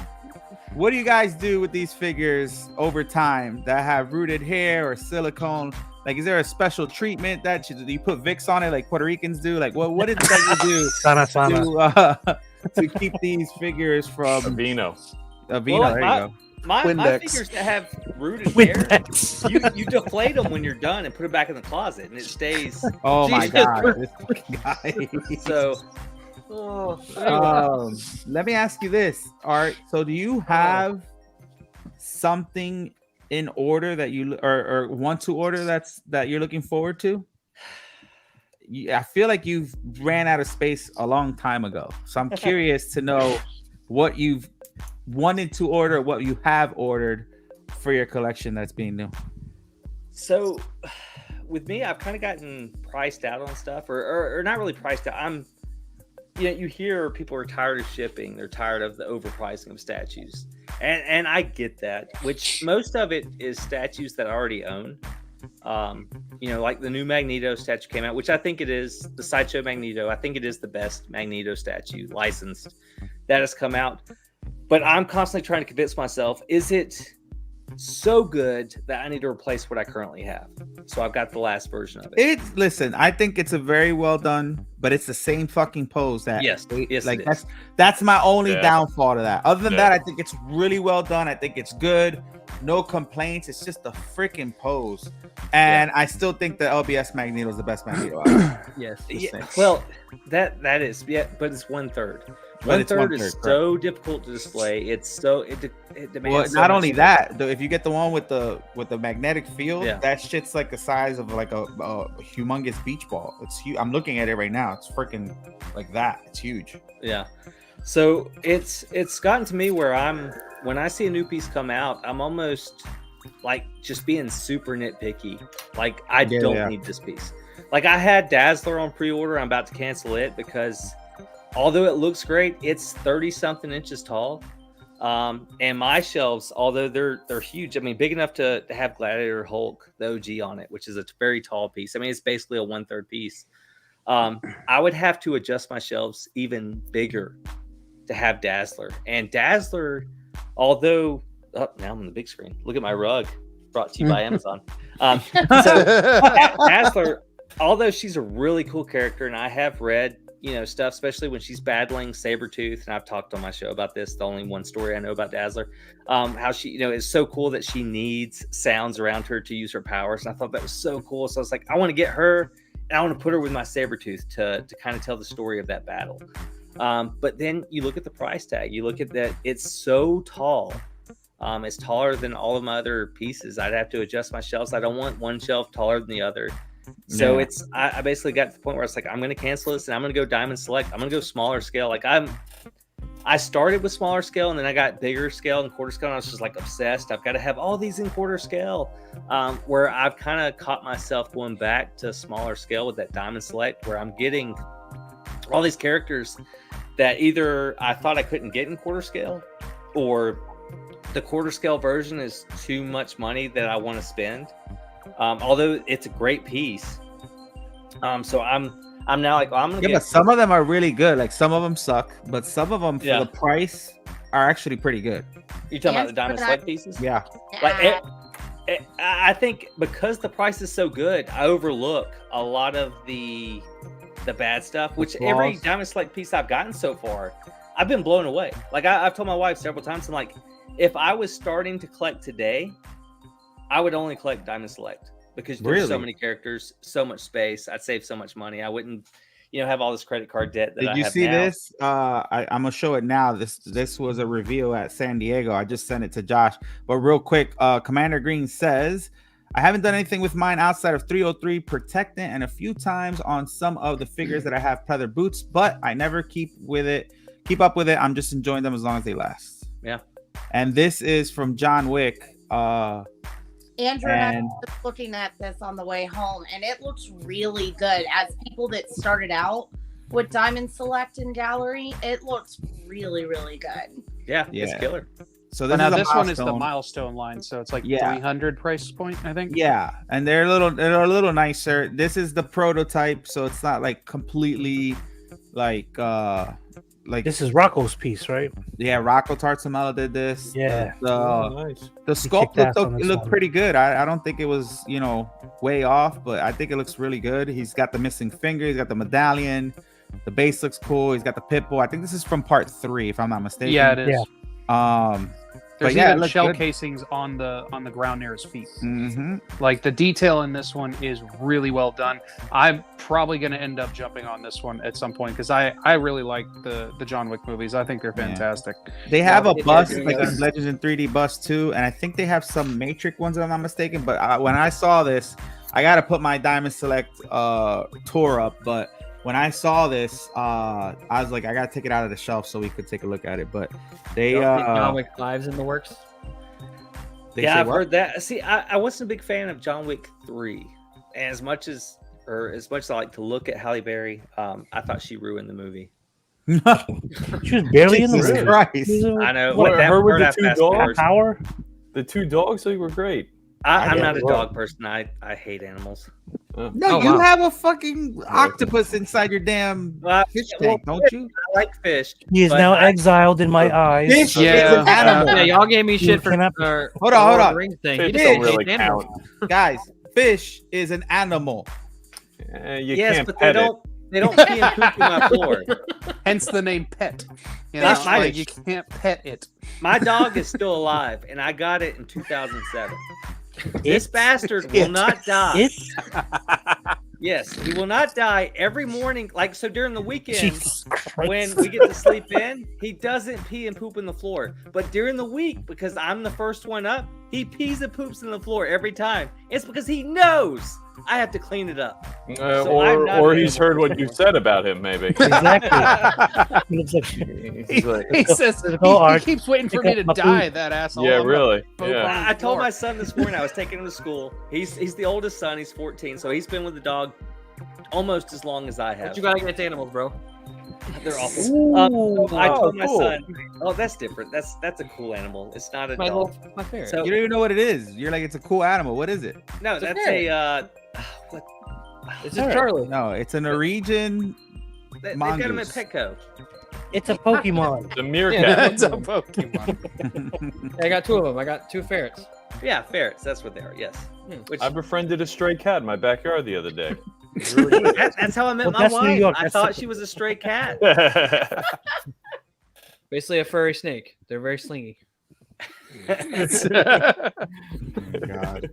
What do you guys do with these figures over time that have rooted hair or silicone? Like, is there a special treatment that you put Vicks on it like Puerto Ricans do? Like, what is it that you do sana sana. to keep these figures from Vino. Vino? Well, There you go. My Windex. figures that have rooted hair, Windex. you deflate them when you're done and put it back in the closet, and it stays. Oh my Jesus god, this fucking guy. So, Let me ask you this, Art. So, do you have something in order that you or want to order that you're looking forward to? I feel like you've ran out of space a long time ago. So I'm curious to know what you've wanted to order, what you have ordered for your collection that's being new. So with me, I've kind of gotten priced out on stuff, or not really priced out. You hear people are tired of shipping. They're tired of the overpricing of statues. And I get that, which most of it is statues that I already own. Like the new Magneto statue came out, which I think it is the Sideshow Magneto. I think it is the best Magneto statue licensed that has come out. But I'm constantly trying to convince myself, is it so good that I need to replace what I currently have? So I've got the last version of it. Listen, I think it's a very well done, but it's the same fucking pose that yes, like it is. that's my only Yeah. downfall to that. Other than Yeah. that, I think it's really well done. I think it's good. No complaints. It's just a freaking pose. And I still think the LBS Magneto is the best Magneto. Yes. Yeah, well, that is, but it's 1/3. But it's 1/3 1/3, is so difficult to display. It demands. Well, so not much only space. that, though, if you get the one with the magnetic field, Yeah. that shit's like the size of like a humongous beach ball. It's huge. I'm looking at it right now. It's freaking like that. It's huge. Yeah. So it's gotten to me where when I see a new piece come out, I'm almost like just being super nitpicky. Like I don't need this piece. Like I had Dazzler on pre-order. I'm about to cancel it because although it looks great, it's 30 something inches tall. And my shelves, although they're huge, I mean, big enough to have Gladiator Hulk, the OG on it, which is a very tall piece. I mean, it's basically a 1/3 piece. I would have to adjust my shelves even bigger to have Dazzler. And Dazzler, although now I'm on the big screen. Look at my rug, brought to you by Amazon. So Dazzler, although she's a really cool character, and I have read stuff, especially when she's battling Sabretooth, and I've talked on my show about this, the only one story I know about Dazzler, how she is so cool that she needs sounds around her to use her powers, and I thought that was so cool. So I was like, I want to get her and I want to put her with my Sabretooth to kind of tell the story of that battle. But then you look at the price tag, you look at that, it's so tall. It's taller than all of my other pieces. I'd have to adjust my shelves. I don't want one shelf taller than the other. So I basically got to the point where it's like, I'm going to cancel this and I'm going to go Diamond Select. I'm going to go smaller scale. Like I started with smaller scale and then I got bigger scale and quarter scale. And I was just like obsessed. I've got to have all these in quarter scale, where I've kind of caught myself going back to smaller scale with that Diamond Select, where I'm getting all these characters that either I thought I couldn't get in quarter scale, or the quarter scale version is too much money that I want to spend. Although it's a great piece. So I'm now like, well, I'm gonna get. But some of them are really good. Like some of them suck, but some of them for the price are actually pretty good. You talking about the Diamond Select pieces? Yeah. Like I think because the price is so good, I overlook a lot of the bad stuff. Which every Diamond Select piece I've gotten so far, I've been blown away. Like I've told my wife several times, I'm like, if I was starting to collect today, I would only collect Diamond Select because there's so many characters, so much space. I'd save so much money. I wouldn't, have all this credit card debt that I have now. Did you see this? I'm gonna show it now. This was a reveal at San Diego. I just sent it to Josh. But real quick, Commander Green says, I haven't done anything with mine outside of 303 Protectant and a few times on some of the figures that I have pleather boots, but I never keep up with it. I'm just enjoying them as long as they last. Yeah. And this is from John Wick. Andrew and I was looking at this on the way home, and it looks really good. As people that started out with Diamond Select and Gallery, it looks really, really good. Yeah, it's killer. So this one is the milestone line, so it's like 300 price point, I think. Yeah, and they're a little nicer. This is the prototype, so it's not like completely like this is Rocco's piece, right? Yeah, Rocco Tarzanella did this. Yeah, nice. The sculpt looked pretty good. I don't think it was way off, but I think it looks really good. He's got the missing finger. He's got the medallion. The base looks cool. He's got the Pitbull. I think this is from part 3, if I'm not mistaken. Yeah, it is. Yeah. There's even shell casings on the ground near his feet. Mm-hmm. Like the detail in this one is really well done. I'm probably going to end up jumping on this one at some point because I really like the John Wick movies. I think they're fantastic. They have a bust, like a Legends in 3D bust too, and I think they have some Matrix ones, if I'm not mistaken. But when I saw this, I gotta put my Diamond Select tour up, but when I saw this, I was like, I gotta take it out of the shelf so we could take a look at it. But they John Wick 5's in the works. Yeah, I've heard that. See, I wasn't a big fan of John Wick 3. And as much as I like to look at Halle Berry, I thought she ruined the movie. She was barely in the Jesus movie. Christ. I know. What, that her with part the I two fast dogs? forwarded. Power. The two dogs, they were great. I'm Yeah, not a well. dog person. I hate animals. No, Oh, you wow. have a fucking octopus inside your damn Fish tank, don't you? I like fish. He is but now I- exiled in my eyes. Fish Yeah. is an animal. Yeah, y'all gave me You shit for cannot- Hold on, hold on. Ring thing. Fish He don't didn't really hate animals. count. Guys, fish is an animal. You Yes, can't but pet they it. don't. They don't pee and poop in my floor. Hence the name pet. You That's know, my like fish. you can't pet it. My dog is still alive, and I got it in 2007. This bastard will not die. It's Yes, he will not die every morning. Like, so during the weekend, Jesus Christ. when we get to sleep in, he doesn't pee and poop in the floor. But during the week, because I'm the first one up, he pees and poops in the floor every time. It's because he knows I have to clean it up. So I'm not Or an he's animal heard what person. you said about him, maybe. Exactly. He looks like He's like, He says Physical he art. keeps waiting for Pick me up to my die. food. That asshole. yeah, I'm gonna really. poop Yeah. on I told the floor. my son this morning, I was taking him to school. He's the oldest son. He's 14, so he's been with the dog almost as long as I have. But you gotta get the animals, bro. They're awful. So I told my cool. son, "Oh, that's different. That's a cool animal. It's not a My dog." my favorite. So You don't even know what it is. You're like, it's a cool animal. What is it? no, It's a that's ferret. what? It's just Charlie. No, it's a Norwegian. They've got him at Mongoose. Petco. It's a Pokemon. The Yeah, meerkat. that's a Pokemon. I got two of them. I got two ferrets. Yeah, ferrets. That's what they are. Yes. Which I befriended a stray cat in my backyard the other day. It's really good. that's how I met Well, my that's New wife. York. I That's thought the- she was a stray cat. Basically a furry snake. They're very slingy. God.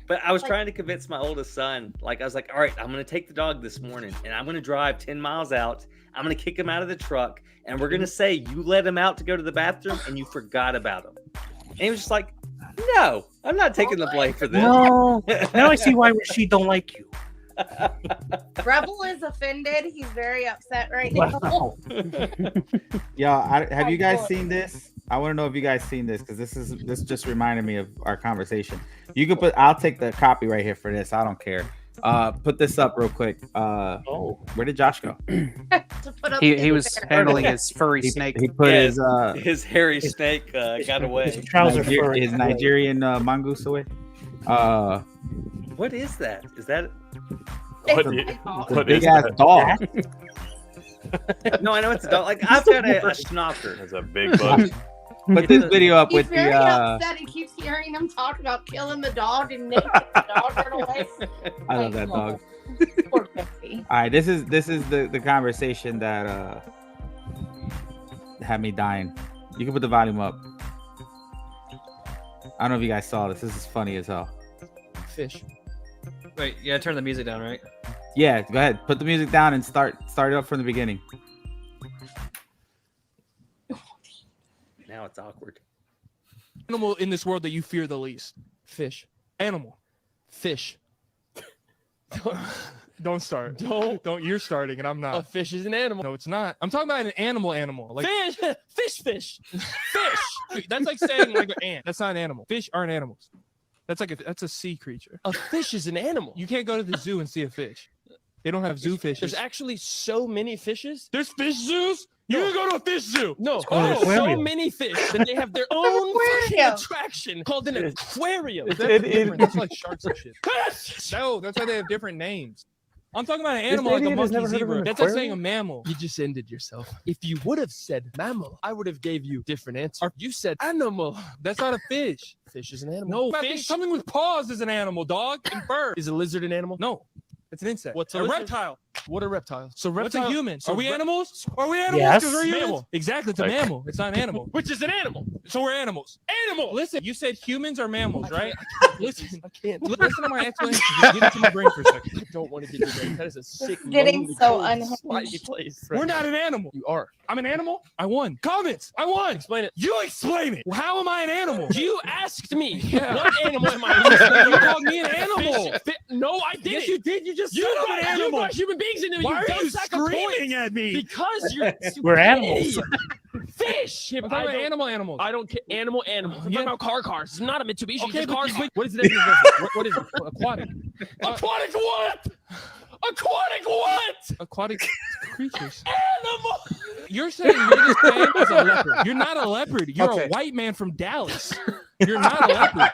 But I was trying to convince my oldest son. Like I was like, all right, I'm gonna take the dog this morning, and I'm gonna drive 10 miles out. I'm gonna kick him out of the truck, and we're gonna say you let him out to go to the bathroom, and you forgot about him. And he was just like, no, I'm not taking the blame for this. No. Now I see why she don't like you. Rebel is offended. He's very upset right now. Wow. Yeah, have you guys seen this? I want to know if you guys seen this because this just reminded me of our conversation. You can I'll take the copy right here for this. I don't care. Put this up real quick. Where did Josh go? To put up he his was banner. handling his furry snake. He put Yeah, his His hairy snake got away. His trouser furry. his Nigerian mongoose away. What is that? Is that? What It's do a you- big dog. what Big is ass that? dog. No, I know it's a dog. Like I've got a schnocker. That's a big bug. Put this video up He's with very the. upset. He keeps hearing him talk about killing the dog and making the dog run away. I love that dog. Poor pussy. All right, this is the conversation that had me dying. You can put the volume up. I don't know if you guys saw this. This is funny as hell. Fish. Wait, you gotta turn the music down, right? Yeah, go ahead. Put the music down and start it up from the beginning. Now it's awkward. Animal in this world that you fear the least? Fish. Animal. Fish. Don't start. Don't. You're starting, and I'm not. A fish is an animal. No, it's not. I'm talking about an animal. Like Fish. Fish. fish. That's like saying like an ant. That's not an animal. Fish aren't animals. That's a sea creature. A fish is an animal. You can't go to the zoo and see a fish. They don't have zoo fishes. There's actually so many fishes. There's fish zoos. You No. can go to a fish zoo. No, called an there's so aquarium. many fish that they have their own fucking aquarium. attraction called an aquarium. That's different. That's like sharks and shit. No, that's why they have different names. I'm talking about an animal like a idiot has monkey never heard of zebra. an That's like aquarium? saying a mammal. You just ended yourself. If you would have said mammal, I would have gave you different answer. You said animal. That's not a fish. Fish is an animal. No, No, fish. fish Something with paws is an animal. Dog and bird. is a lizard an animal. No, It's an insect. What's a reptile? What are reptiles? So What's a reptile. human? So Are we re- animals? Are we animals? Yes. Because we're humans. Mammal. Exactly. It's a Like- mammal. It's not an animal. Which is an animal. So we're animals. Animal. Listen, you said humans are mammals, right? Listen, I can't. listen to my explanation. Just get into my brain for a second. I don't want to get your brain. That is a sick. Getting lonely, so cold, unhinged. slimy place. We're not an animal. You are. I'm an animal. I won. Comments. I won. Explain it. You explain it. How am I an animal? You asked me. Yeah. What animal am I? You called me an animal. No, I didn't. Yes, you did. You just You said I'm brought, an you animal. brought human beings into it. Why are dumb you sack of screaming toys. at me? Because you're. We're animals. Fish. Yeah, but I'm I don't- animals. I don't care. Animals. I'm Yeah. talking about cars. It's not a Mitsubishi. Okay, It's but cars. what is the definition of this? What is it? Aquatic. Aquatic what? Aquatic what? Aquatic creatures. Animal. You're saying you're this man is a leopard. You're not a leopard. You're Okay. a white man from Dallas. You're not a leopard.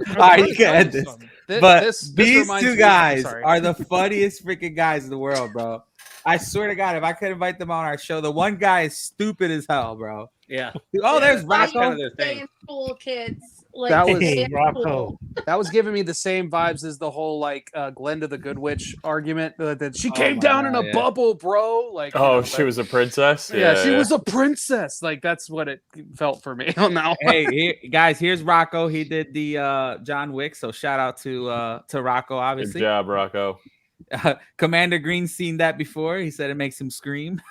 All right, you can end this. But this these reminds two me- guys sorry. are the funniest freaking guys in the world, bro. I swear to God, if I could invite them on our show, the one guy is stupid as hell, bro. Yeah. Oh, there's That's Rocco. kind of their Stay thing. in school, kids. Like, That was- stay in Rocco. school. That was giving me the same vibes as the whole like Glenda the Good Witch argument that she Oh came my down in God, a yeah. bubble, bro. Like, you Oh, know, she that- was a princess. Yeah, she was a princess. Like that's what it felt for me on that one. Hey, guys, here's Rocco. He did the John Wick, so shout out to Rocco, Good obviously. job, Rocco. Commander Green's seen that before. He said it makes him scream.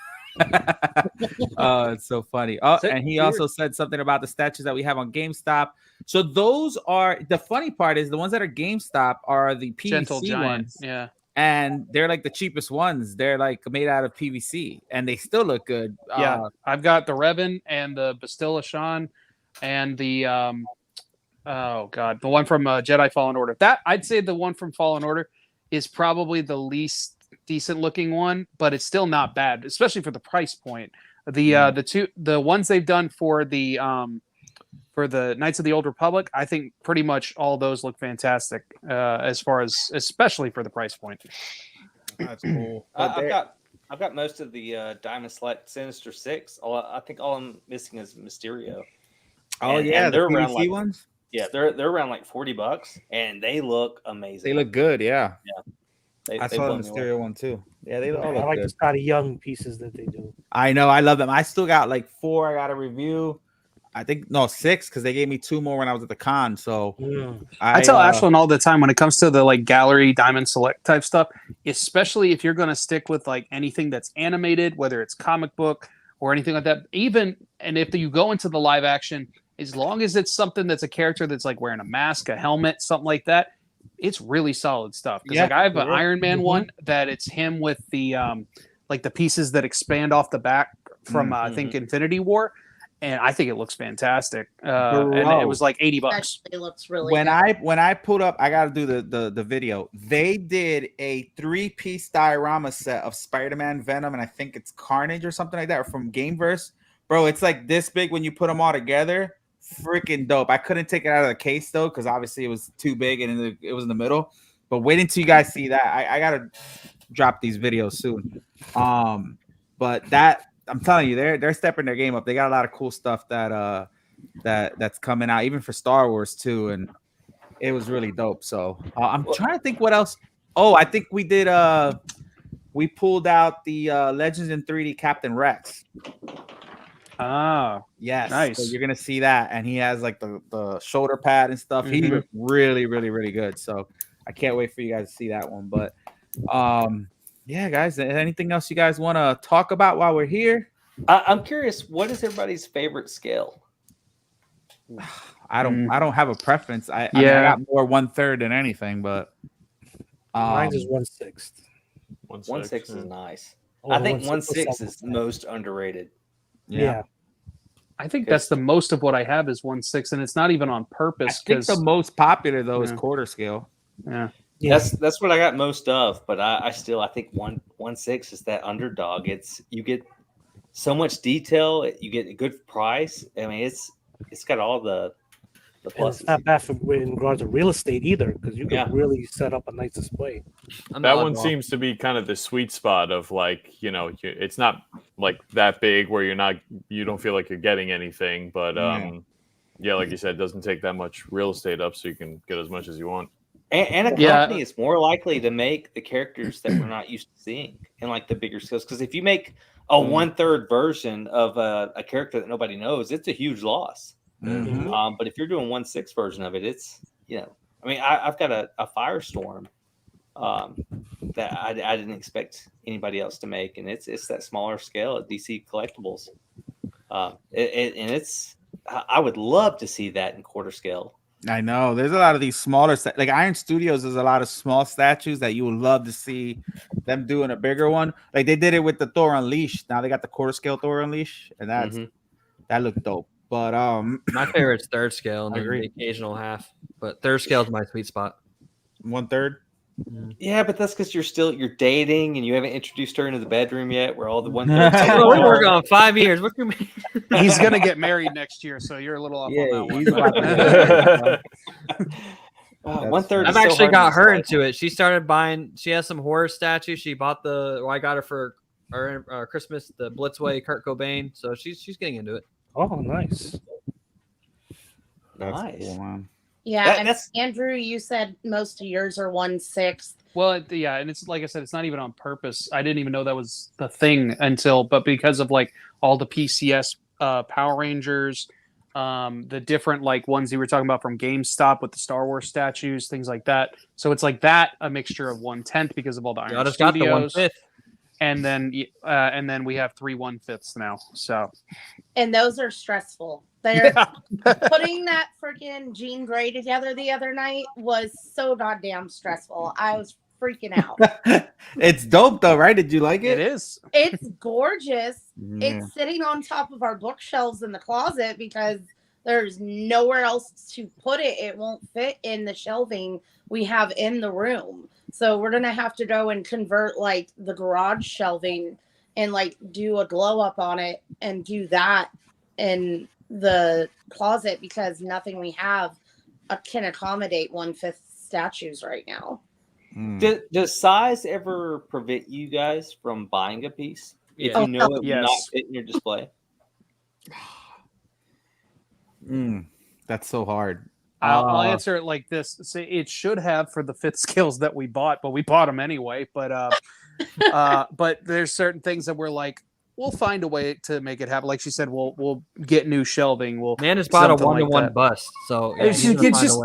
Oh, it's so funny. Oh, So and he you're- also said something about the statues that we have on GameStop. So those are the funny part is the ones that are GameStop are the Gentle PVC giant. ones, Yeah. and they're like the cheapest ones. They're like made out of PVC, and they still look good. Yeah. I've got the Revan and the Bastilla Shan and the oh god, the one from Jedi Fallen Order. That I'd say the one from Fallen Order is probably the least decent looking one, but it's still not bad, especially for the price point. The ones they've done for the Knights of the Old Republic, I think pretty much all those look fantastic as far as especially for the price point. That's cool. I've got most of the Diamond Select Sinister Six. I think all I'm missing is Mysterio. Oh And- yeah, and the they're around PVC like ones. yeah, they're around like $40, and they look amazing. They look good. Yeah, They I saw blow the me away. Mysterio one too. Yeah, they all I look like the good. Scotty Young pieces that they do. I know, I love them. I still got like 4. I got a review. I think 6 because they gave me 2 more when I was at the con. So I tell Ashlyn all the time when it comes to the like gallery Diamond Select type stuff, especially if you're going to stick with like anything that's animated, whether it's comic book or anything like that, and if you go into the live action, as long as it's something that's a character that's like wearing a mask, a helmet, something like that, it's really solid stuff. Because like I have an Iron Man one that it's him with the like the pieces that expand off the back from I think Infinity War. And I think it looks fantastic. And it was like $80. Actually looks really when good. I pulled up, I gotta do the video. They did a 3-piece diorama set of Spider-Man, Venom, and I think it's Carnage or something like that from Gameverse. Bro, it's like this big when you put them all together. Freaking dope. I couldn't take it out of the case though, because obviously it was too big and it was in the middle. But wait until you guys see that. I gotta drop these videos soon. But that I'm telling you, they're stepping their game up. They got a lot of cool stuff that's coming out, even for Star Wars too, and it was really dope. So I'm trying to think what else. Oh, I think we did. We pulled out the Legends in 3D Captain Rex. Ah, Yes, nice. So you're gonna see that, and he has like the shoulder pad and stuff. He looked really, really, really good. So I can't wait for you guys to see that one. But yeah, guys, anything else you guys want to talk about while we're here? I'm curious, what is everybody's favorite scale? I don't have a preference. I mean, I got more 1/3 than anything, but Mine's is 1/6. 1/6 is nice. Oh, I think 1/6 1/6 is most underrated. Yeah. I think that's the most of what I have is 1/6, and it's not even on I purpose. think the most popular though is Yeah. quarter scale. Yeah. That's what I got most of, but I think 1/6 is that underdog. You get so much detail, you get a good price. I mean, it's got all the And pluses. it's not bad in regards to real estate either, because you can really set up a nice display. That one seems to be kind of the sweet spot of like, it's not like that big where you don't feel like you're getting anything, but yeah, like you said, it doesn't take that much real estate up, so you can get as much as you want. And a company is more likely to make the characters that we're not used to seeing in like the bigger scales. Because if you make a 1/3 version of a character that nobody knows, it's a huge loss. But if you're doing 1/6 version of it, it's I mean, I've got a Firestorm that I didn't expect anybody else to make, and it's that smaller scale at DC Collectibles, and it's I would love to see that in quarter scale. I know there's a lot of these smaller like Iron Studios. There's a lot of small statues that you would love to see them doing a bigger one. Like they did it with the Thor Unleashed. Now they got the quarter scale Thor Unleashed, and that looked dope. But my favorite's third scale and then the occasional half. But third scale is my sweet spot. 1/3. Yeah, but that's because you're dating and you haven't introduced her into the bedroom yet. Where all the 1/3. We're working on 5 years. What you mean? He's gonna get married next year, so you're a little off on that one. 1/3. I've actually got her into it. She started buying. She has some horror statues. She bought I got her for our Christmas, the Blitzway Kurt Cobain. So she's getting into it. Oh, nice. That's nice. Cool, man. Yeah, and Andrew, you said most of yours are 1/6. Well, yeah, and it's like I said, it's not even on purpose. I didn't even know that was the thing but because of like all the PCS Power Rangers, the different like ones you were talking about from GameStop with the Star Wars statues, things like that. So it's like that, a mixture of 1/10 because of all the Iron Studios. Got the 1/5. And then we have 3 1/5 now. So, and those are stressful. They're putting that freaking Jean Grey together the other night was so goddamn stressful. I was freaking out. It's dope though, right? Did you like it? It is. It's gorgeous. Yeah. It's sitting on top of our bookshelves in the closet because there's nowhere else to put it. It won't fit in the shelving we have in the room. So we're gonna have to go and convert like the garage shelving and like do a glow up on it and do that in the closet because nothing we have can accommodate 1/5 statues right now. Does size ever prevent you guys from buying a piece if you know it will not fit in your display? That's so hard. I'll answer it like this. Say it should have for the 5th scales that we bought, but we bought them anyway. But but there's certain things that we're like, we'll find a way to make it happen. Like she said, we'll get new shelving. Man has bought a 1-to-1 bust, so it's just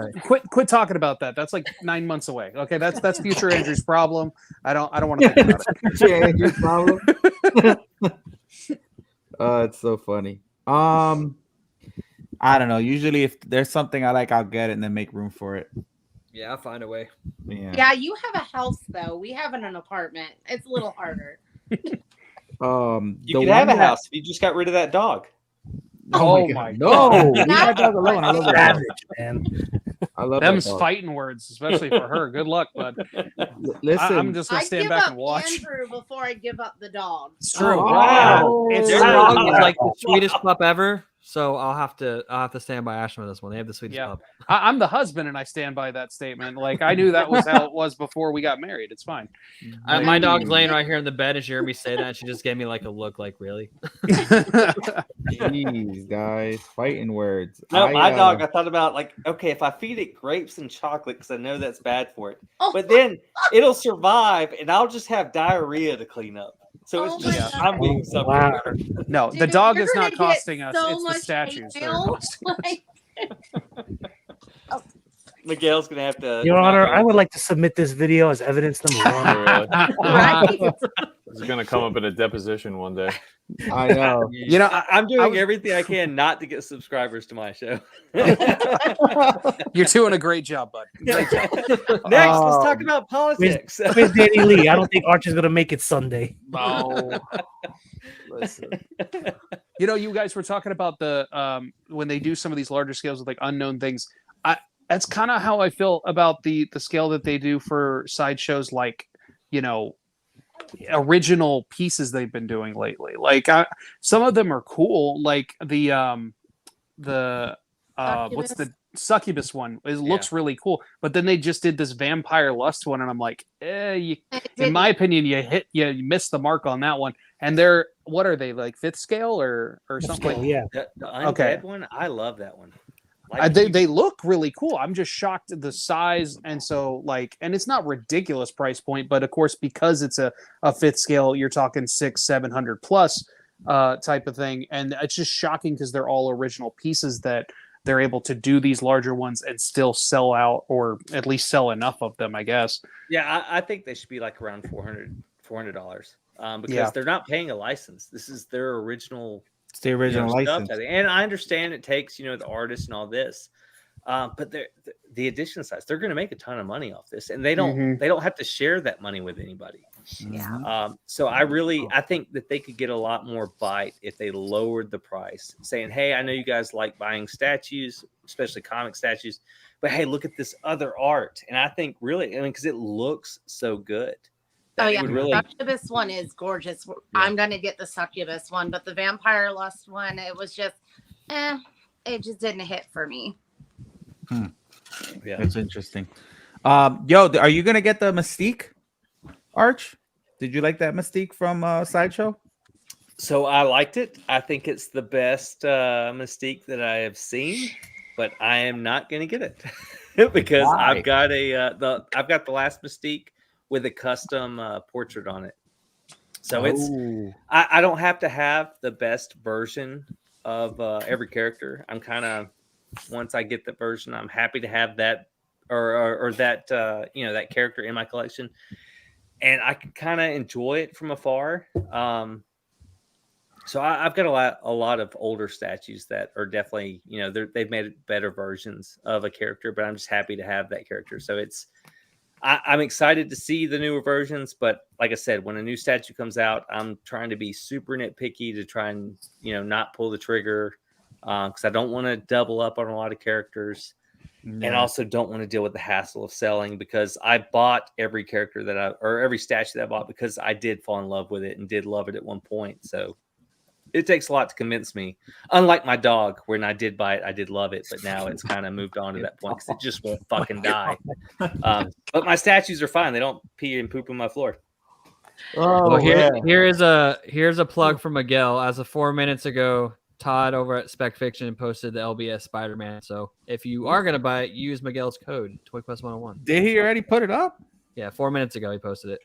quit talking about that. That's like 9 months away. Okay, that's future Andrew's problem. I don't want to think about it. Future Andrew's problem. It's so funny. I don't know. Usually, if there's something I like, I'll get it and then make room for it. Yeah, I'll find a way. Yeah, you have a house though. We have an apartment. It's a little harder. You could have a house if you just got rid of that dog. Oh my god! No, leave that dog alone. I love that dog, man. I love them's that dog. fighting words, especially for her. Good luck, bud. Listen, I'm just gonna stand back and watch. Andrew before I give up the dog. It's true. Oh, Wow. Their dog is like the sweetest pup ever. So I'll have to stand by Ashton with this one. They have the sweetest pup. I'm the husband, and I stand by that statement. Like I knew that was how it was before we got married. It's fine. My dog's laying right here in the bed, and she heard me say that, and she just gave me like a look, like really. Jeez, guys, fighting words. No, my dog. I thought about like, okay, if I feed it grapes and chocolate because I know that's bad for it, but then it'll survive, and I'll just have diarrhea to clean up. So it's just I'm being something. No, the dog is not costing us. It's the statues that are costing us. Miguel's gonna have to. Your Honor, I would like to submit this video as evidence number 1. Right? It's gonna come up in a deposition one day. I know. You know, I'm doing everything I can not to get subscribers to my show. You're doing a great job, bud. Great job. Next, let's talk about politics. Where's Danny Lee? I don't think Archer's gonna make it Sunday. Oh. Listen. You know, you guys were talking about the when they do some of these larger scales with like unknown things. That's kind of how I feel about the scale that they do for sideshows, like, you know, original pieces they've been doing lately. Like some of them are cool, like the what's the succubus one? It looks really cool, but then they just did this vampire lust one, and I'm like, in my opinion, you missed the mark on that one. And they're, what are they, like 5th scale or something? Yeah. The undead one, I love that one. Like, They look really cool. I'm just shocked at the size, and so and it's not ridiculous price point, but of course because it's a fifth scale, you're talking 600-700 plus type of thing, and it's just shocking because they're all original pieces that they're able to do these larger ones and still sell out, or at least sell enough of them, I guess. Yeah, I think they should be like around $400 because they're not paying a license. This is their original. It's the original license. And I understand it takes, the artist and all this, but the edition size, they're going to make a ton of money off this, and they don't have to share that money with anybody. Yeah. So I think that they could get a lot more bite if they lowered the price, saying, "Hey, I know you guys like buying statues, especially comic statues, but hey, look at this other art." And I think really, because it looks so good. Oh yeah, the succubus one is gorgeous. Yeah. I'm gonna get the succubus one, but the vampire lust one, it was just, it just didn't hit for me. Yeah, that's interesting. Yo, are you gonna get the Mystique, Arch? Did you like that Mystique from Sideshow? So I liked it. I think it's the best Mystique that I have seen, but I am not gonna get it because Why? I've got the last Mystique with a custom portrait on it. So I don't have to have the best version of every character. I'm kind of, once I get the version, I'm happy to have that or that, that character in my collection. And I can kind of enjoy it from afar. So I've got a lot of older statues that are definitely, they've made better versions of a character, but I'm just happy to have that character. So I'm excited to see the newer versions, but like I said, when a new statue comes out, I'm trying to be super nitpicky to try and, not pull the trigger because I don't want to double up on a lot of characters and also don't want to deal with the hassle of selling because I bought every character or every statue that I bought because I did fall in love with it and did love it at one point. So it takes a lot to convince me. Unlike my dog, when I did buy it, I did love it, but now it's kind of moved on to that point because it just won't fucking die. But my statues are fine; they don't pee and poop on my floor. Well, here's a plug for Miguel. As of 4 minutes ago, Todd over at Spec Fiction posted the LBS Spiderman. So if you are gonna buy it, use Miguel's code ToyQuest101. Did he already put it up? Yeah, 4 minutes ago he posted it.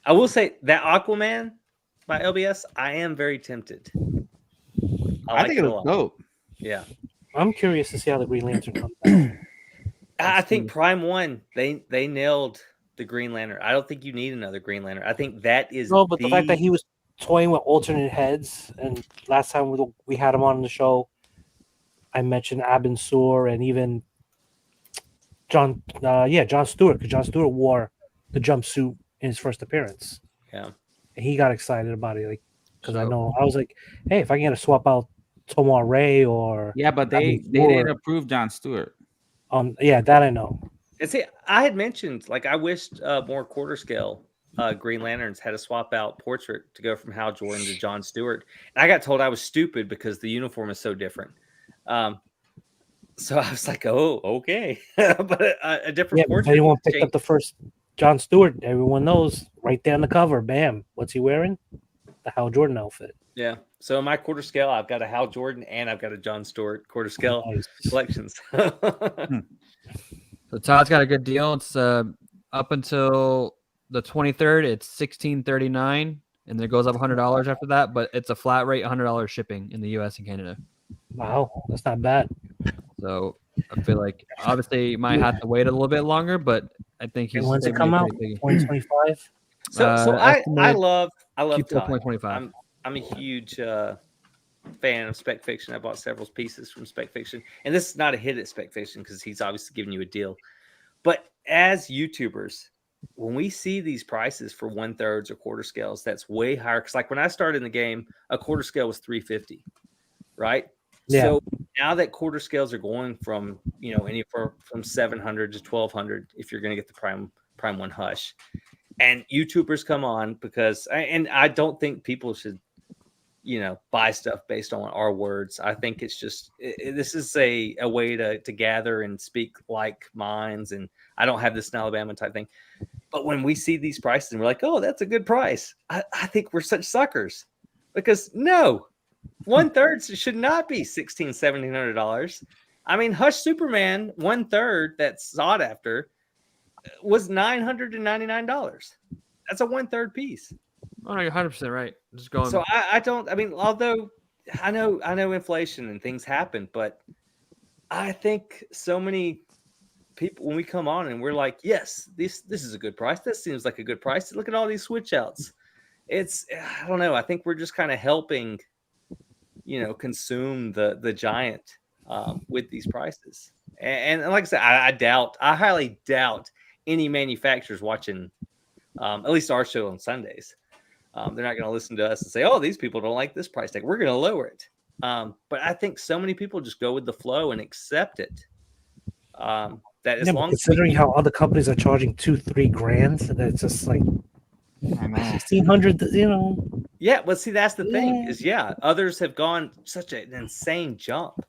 I will say that Aquaman by LBS, I am very tempted. I think it looks dope. Yeah, I'm curious to see how the Green Lantern comes out. I think Prime 1, they nailed the Green Lantern. I don't think you need another Green Lantern. I think that is the fact that he was toying with alternate heads, and last time we had him on the show, I mentioned Abin Sur and even John Stewart, because John Stewart wore the jumpsuit in his first appearance. Yeah. And he got excited about it, because I was like, hey, if I can get to swap out Tomar Ray or but they didn't approve John Stewart. That I know. And see, I had mentioned I wished more quarter scale Green Lanterns had a swap out portrait to go from Hal Jordan to John Stewart. And I got told I was stupid because the uniform is so different. So I was like, oh, okay, but a different portrait. If anyone picked up the first John Stewart, everyone knows right there on the cover. Bam! What's he wearing? The Hal Jordan outfit. Yeah. So in my quarter scale, I've got a Hal Jordan and I've got a John Stewart quarter scale collections. So Todd's got a good deal. It's up until the 23rd. It's $16.39, and then it goes up $100 after that. But it's a flat rate $100 shipping in the U.S. and Canada. Wow, that's not bad. So I feel like obviously you might have to wait a little bit longer, but I think he's. When's it come out? 2025. So I love Todd. 2025. I'm a huge fan of Spec Fiction. I bought several pieces from Spec Fiction, and this is not a hit at Spec Fiction because he's obviously giving you a deal. But as YouTubers, when we see these prices for 1/3 or quarter scales, that's way higher. Because when I started in the game, a quarter scale was $350, right? Yeah. So now that quarter scales are going from anywhere from $700 to $1,200 if you're going to get the Prime 1 Hush, and YouTubers come on because, and I don't think people should, buy stuff based on our words. I think it's just this is a way to gather and speak like minds, and I don't have this in Alabama type thing. But when we see these prices and we're like, oh, that's a good price, I think we're such suckers because no. 1/3 should not be $1,600, $1,700. I mean, Hush Superman 1/3 that's sought after was $999. That's a 1/3 piece. Oh, no, you're 100% right. Just going. So I don't. I mean, although I know inflation and things happen, but I think so many people when we come on and we're like, yes, this is a good price. This seems like a good price. Look at all these switch outs. I don't know. I think we're just kind of helping, consume the giant with these prices. And like I said, I highly doubt any manufacturers watching, at least our show on Sundays. They're not going to listen to us and say, oh, these people don't like this price tag. We're going to lower it. But I think so many people just go with the flow and accept it. That as long considering how other companies are charging $2-3 grand, that's just like 1,600. Yeah, well, see, that's the thing is, others have gone such an insane jump.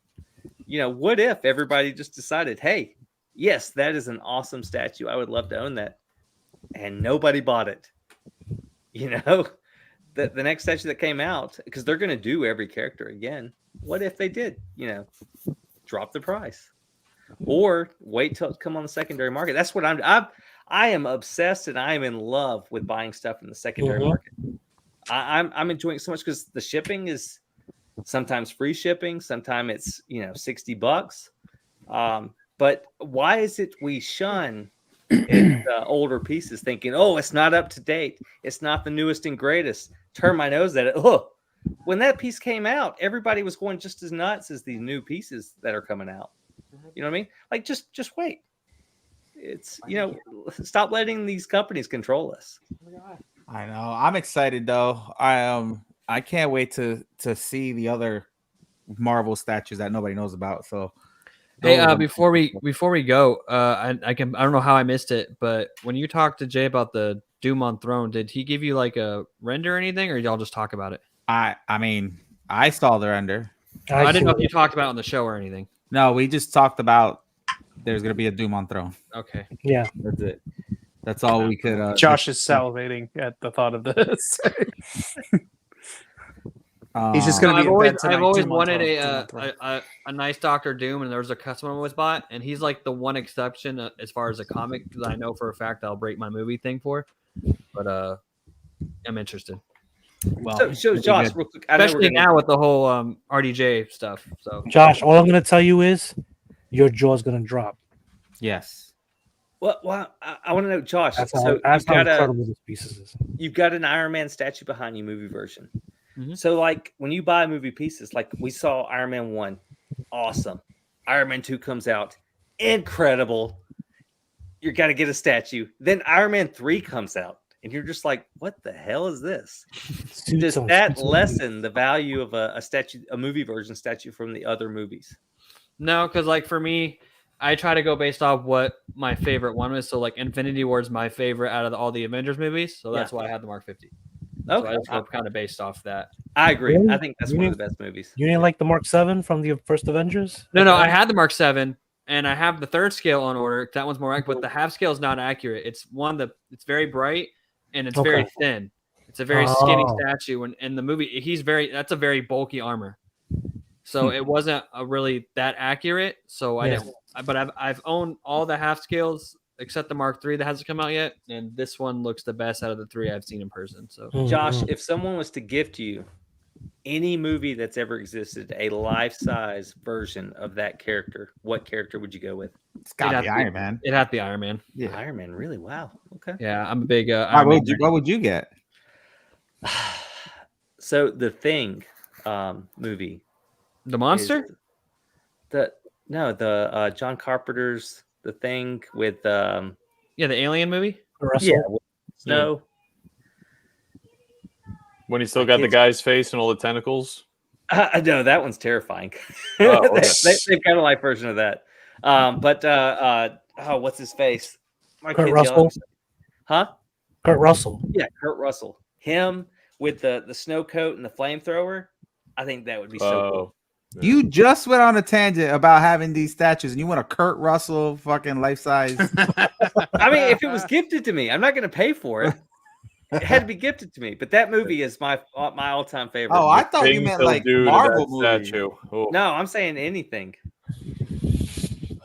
What if everybody just decided, hey, yes, that is an awesome statue. I would love to own that, and nobody bought it. The next statue that came out, because they're going to do every character again. What if they did, drop the price? Or wait till it come on the secondary market. That's what I am obsessed and I am in love with buying stuff in the secondary market. I'm enjoying it so much because the shipping is sometimes free shipping, sometimes it's $60. But why is it we shun older pieces, thinking, oh, it's not up to date, it's not the newest and greatest? Turn my nose at it. Oh, when that piece came out, everybody was going just as nuts as these new pieces that are coming out. You know what I mean? Like, just wait. It's, stop letting these companies control us. I know. I'm excited though. I can't wait to see the other Marvel statues that nobody knows about. So, hey, before we go, I don't know how I missed it, but when you talked to Jay about the Doom on Throne, did he give you like a render or anything, or y'all just talk about it? I mean, I saw the render. I didn't know if you talked about it on the show or anything. No, we just talked about there's gonna be a Doom on Throne. Okay. Yeah, that's it. That's all we could. Josh is salivating at the thought of this. He's just going to be. I've always wanted a nice Doctor Doom, and there was a custom one was bought, and he's like the one exception as far as a comic that I know for a fact I'll break my movie thing for. But I'm interested. Well, so Josh, real quick, especially now with the whole RDJ stuff. So, Josh, all I'm going to tell you is your jaw's going to drop. Yes. Well, I want to know, Josh. That's how incredible this piece is. You've got an Iron Man statue behind you, movie version. Mm-hmm. So, like, when you buy movie pieces, like we saw Iron Man 1, awesome. Iron Man 2 comes out, incredible. You got to get a statue. Then Iron Man 3 comes out. And you're just like, what the hell is this? Does that lessen the value of a statue, a movie version statue from the other movies? No, because like for me, I try to go based off what my favorite one was. So like Infinity War is my favorite out of all the Avengers movies. So that's why I had the Mark 50. Okay. So I just go kind of based off that. I agree. Really? I think that's one of the best movies. You didn't like the Mark 7 from the first Avengers? No, I had the Mark 7. And I have the third scale on order. That one's more accurate, but the half scale is not accurate. It's one that it's very bright. And it's very thin. It's a very skinny statue. And in the movie, that's a very bulky armor. So it wasn't really that accurate. So I didn't. But I've owned all the half scales except the Mark III that hasn't come out yet. And this one looks the best out of the three I've seen in person. So Josh, if someone was to gift you any movie that's ever existed, a life-size version of that character, what character would you go with? It's got to be Iron Man. It'd have to be Iron Man. Yeah, Iron Man. Really? Wow. Okay. Yeah, I'm a big. What would you get? So the Thing movie, the monster. The John Carpenter's The Thing with the Alien movie. Russell. Yeah. Snow. When he still got the guy's face and all the tentacles. No, that one's terrifying. They've got a live version of that. What's his face? Kurt Russell. Huh? Kurt Russell. Yeah, Kurt Russell. Him with the snow coat and the flamethrower. I think that would be so cool. Yeah. You just went on a tangent about having these statues, and you want a Kurt Russell fucking life size. I mean, if it was gifted to me, I'm not going to pay for it. It had to be gifted to me, but that movie is my all-time favorite. Oh, I thought you meant like Marvel movie. No, I'm saying anything.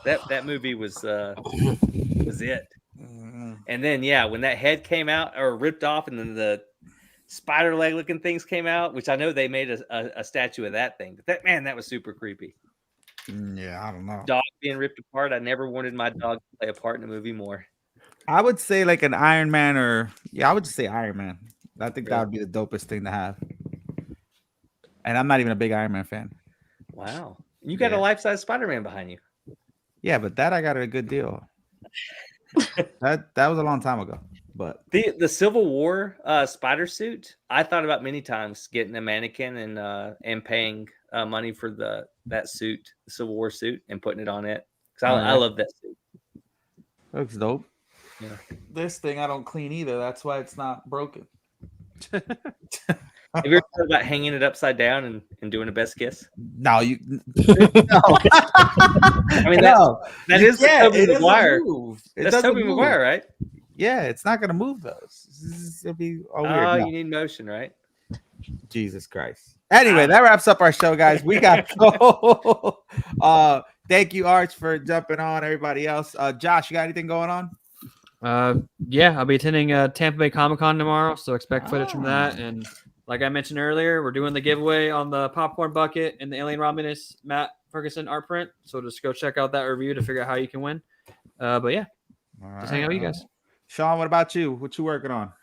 That movie was it. And then when that head came out or ripped off, and then the spider leg looking things came out, which I know they made a statue of that thing. But that was super creepy. Yeah, I don't know. Dog being ripped apart. I never wanted my dog to play a part in a movie more. I would say like an Iron Man, or I would just say Iron Man. I think that would be the dopest thing to have. And I'm not even a big Iron Man fan. Wow. You got a life-size Spider-Man behind you. Yeah, but that I got at a good deal. that was a long time ago. But the Civil War spider suit, I thought about many times getting a mannequin and paying money for that suit, the Civil War suit, and putting it on it. Because I love that suit. Looks dope. Yeah. This thing I don't clean either. That's why it's not broken. Have you ever thought about hanging it upside down and doing a best kiss? No, you. No. I mean, that is Tobey Maguire. That's Tobey Maguire, right? Yeah, it's not gonna move those. It'll be weird. You need motion, right? Jesus Christ. Anyway, that wraps up our show, guys. We got to go. Thank you, Arch, for jumping on. Everybody else, Josh, you got anything going on? I'll be attending Tampa Bay Comic-Con tomorrow, so expect footage from that. And like I mentioned earlier, we're doing the giveaway on the popcorn bucket and the Alien Romulus Matt Ferguson art print. So just go check out that review to figure out how you can win. But yeah, just hang out with you guys. Sean, what about you? What you working on?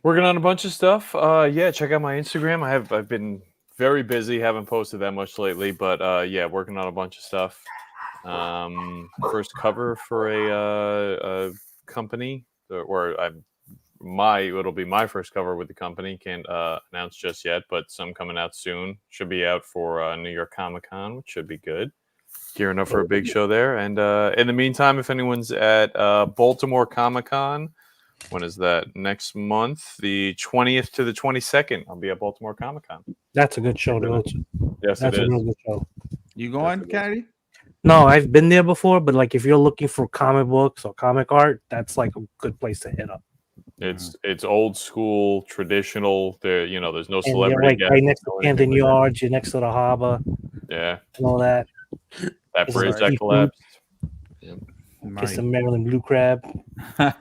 Working on a bunch of stuff. Check out my Instagram. I've been very busy, haven't posted that much lately, but working on a bunch of stuff. First cover for a company, it'll be my first cover with the company. Can't announce just yet, but some coming out soon. Should be out for New York Comic-Con, which should be good. Gearing up for a big show there. And in the meantime, if anyone's at Baltimore Comic-Con, when is that? Next month, the 20th to the 22nd. I'll be at Baltimore Comic-Con. That's a good show to go to. Yes, that's it is. a real good show. You going, Kennedy? No, I've been there before, but like if you're looking for comic books or comic art, that's like a good place to hit up. It's old school, traditional. There's no And celebrity. you're like right next to Camden Yards. You're next to the harbor. Yeah, and all that. That bridge that collapsed. Yep. Get some Maryland blue crab. all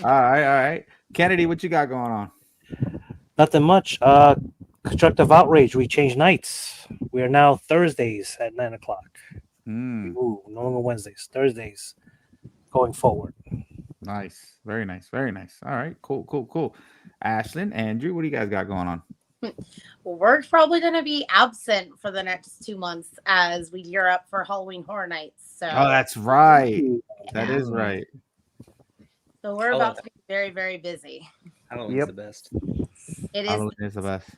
right. Kennedy, what you got going on? Nothing much. Constructive Outrage. We changed nights. We are now Thursdays at 9:00. Ooh, no longer Wednesdays. Thursdays going forward. Nice. Very nice. Very nice. All right. Cool. Ashlyn, Andrew, what do you guys got going on? Well, we're probably going to be absent for the next 2 months as we gear up for Halloween Horror Nights. So, that's right. That is right. So we're about to be very, very busy. Halloween's the best. It is. Halloween is the best.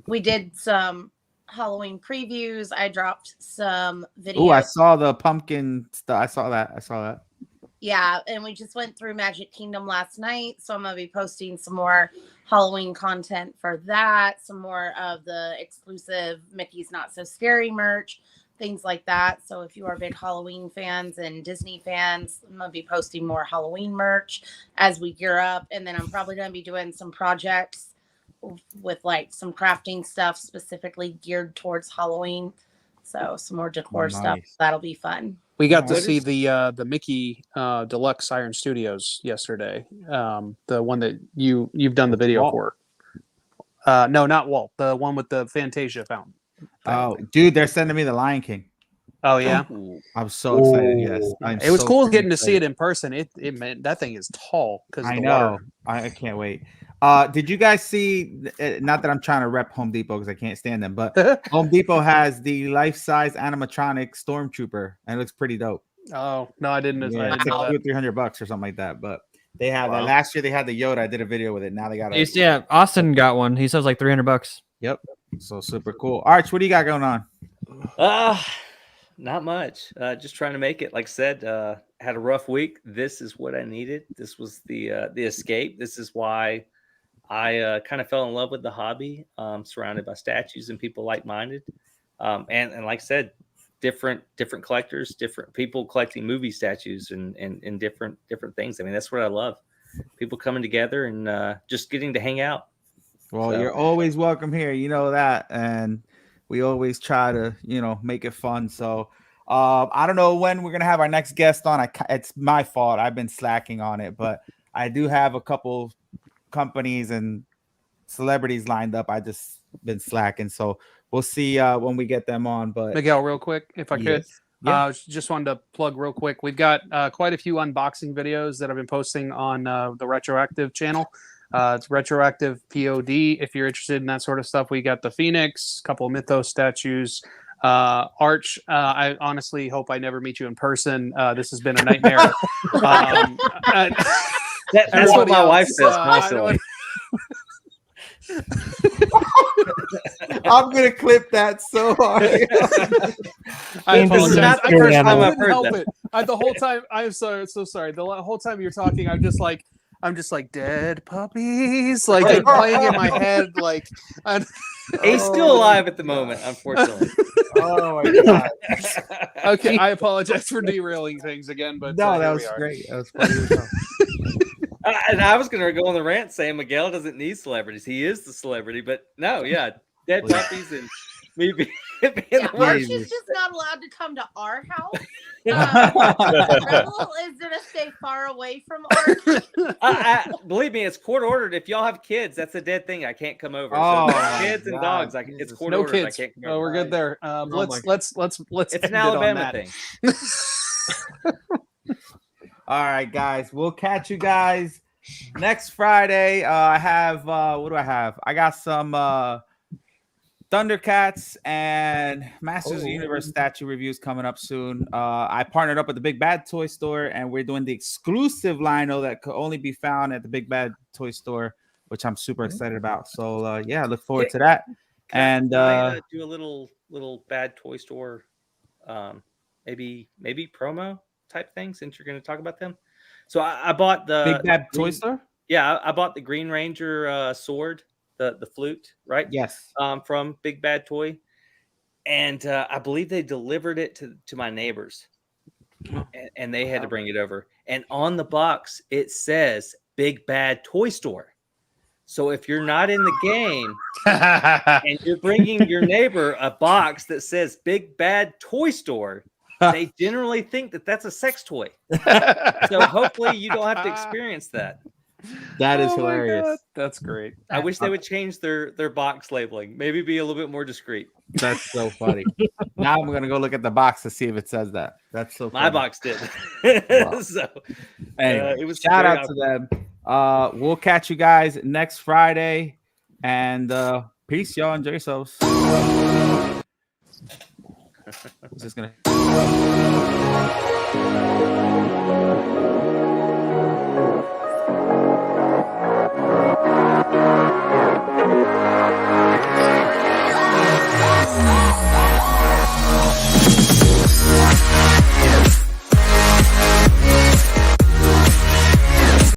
We did some Halloween previews. I dropped some videos. Oh, I saw the pumpkin stuff. I saw that. Yeah, and we just went through Magic Kingdom last night, so I'm going to be posting some more Halloween content for that, some more of the exclusive Mickey's Not So Scary merch, things like that. So if you are big Halloween fans and Disney fans, I'm going to be posting more Halloween merch as we gear up, and then I'm probably going to be doing some projects with like some crafting stuff specifically geared towards Halloween. So some more decor stuff. That'll be fun. We got to see the Mickey Deluxe Iron Studios yesterday. The one that you've done the video for. No, not Walt. The one with the Fantasia fountain. Oh, dude, they're sending me the Lion King. Oh yeah, I'm so excited. Yes, it was cool getting to see it in person. It meant that thing is tall because I know. I can't wait. Did you guys see? Not that I'm trying to rep Home Depot because I can't stand them, but Home Depot has the life-size animatronic Stormtrooper, and it looks pretty dope. Oh no, I didn't. Yeah, it's like $200-$300 or something like that. But they have that. Last year they had the Yoda. I did a video with it. Now they got it. Yeah, Austin got one. He says like $300. Yep. So super cool. Arch, what do you got going on? Not much. Just trying to make it. Like I said, had a rough week. This is what I needed. This was the escape. This is why I kind of fell in love with the hobby. Surrounded by statues and people like-minded. And like I said, different collectors, different people collecting movie statues and different things. I mean, that's what I love. People coming together and just getting to hang out. Well, you're always welcome here. You know that. And we always try to, make it fun. So I don't know when we're gonna have our next guest on. It's my fault. I've been slacking on it, but I do have a couple companies and celebrities lined up. I just been slacking, so we'll see when we get them on. But Miguel, real quick, if I could, Yeah. just wanted to plug real quick. We've got quite a few unboxing videos that I've been posting on the Retroactive channel. It's Retroactive POD. If you're interested in that sort of stuff, we got the Phoenix, a couple of Mythos statues, Arch. I honestly hope I never meet you in person. This has been a nightmare. That's what my wife says constantly. I'm gonna clip that so hard. I apologize. Not I the first time couldn't I've heard help that. it. The whole time, I'm so sorry. The whole time you're talking, I'm just like dead puppies, like playing in my head, like. He's still alive at the moment, unfortunately. Oh my god! Okay, I apologize for derailing things again, but No, that here was we are. great. That was funny. as hell. And I was going to go on the rant saying Miguel doesn't need celebrities. He is the celebrity, but no, yeah, dead puppies and me being the Yeah, Arch worst. is just not allowed to come to our house. Rebel is gonna stay far away from Arch. Believe me, it's court ordered. If y'all have kids, that's a dead thing. I can't come over. Oh, So if it's kids and God, dogs, it's court No ordered. kids. I can't come Oh, over. we're good there. Let's. It's end an it on Alabama that. thing. All right, guys. We'll catch you guys next Friday. I have what do I have? I got some Thundercats and Masters of the Universe statue reviews coming up soon. I partnered up with the Big Bad Toy Store, and we're doing the exclusive lino that could only be found at the Big Bad Toy Store, which I'm super excited about. So yeah, look forward to that. And Can I do a little Bad Toy Store, maybe promo type thing, since you're going to talk about them. So I bought the Big Bad Toy Store. Yeah, I bought the Green Ranger sword, the flute, right? Yes. From Big Bad Toy, and I believe they delivered it to my neighbors, and they had to bring it over. And on the box it says Big Bad Toy Store. So if you're not in the game and you're bringing your neighbor a box that says Big Bad Toy Store, they generally think that that's a sex toy. So hopefully you don't have to experience that. That is Oh my hilarious. God, that's great. I wish they would change their box labeling. Maybe be a little bit more discreet. That's so funny. Now I'm gonna go look at the box to see if it says that. That's so funny. My box did. Wow. So Anyway, it was shout very out to them. We'll catch you guys next Friday, and peace, y'all. Enjoy yourselves. I'm just gonna.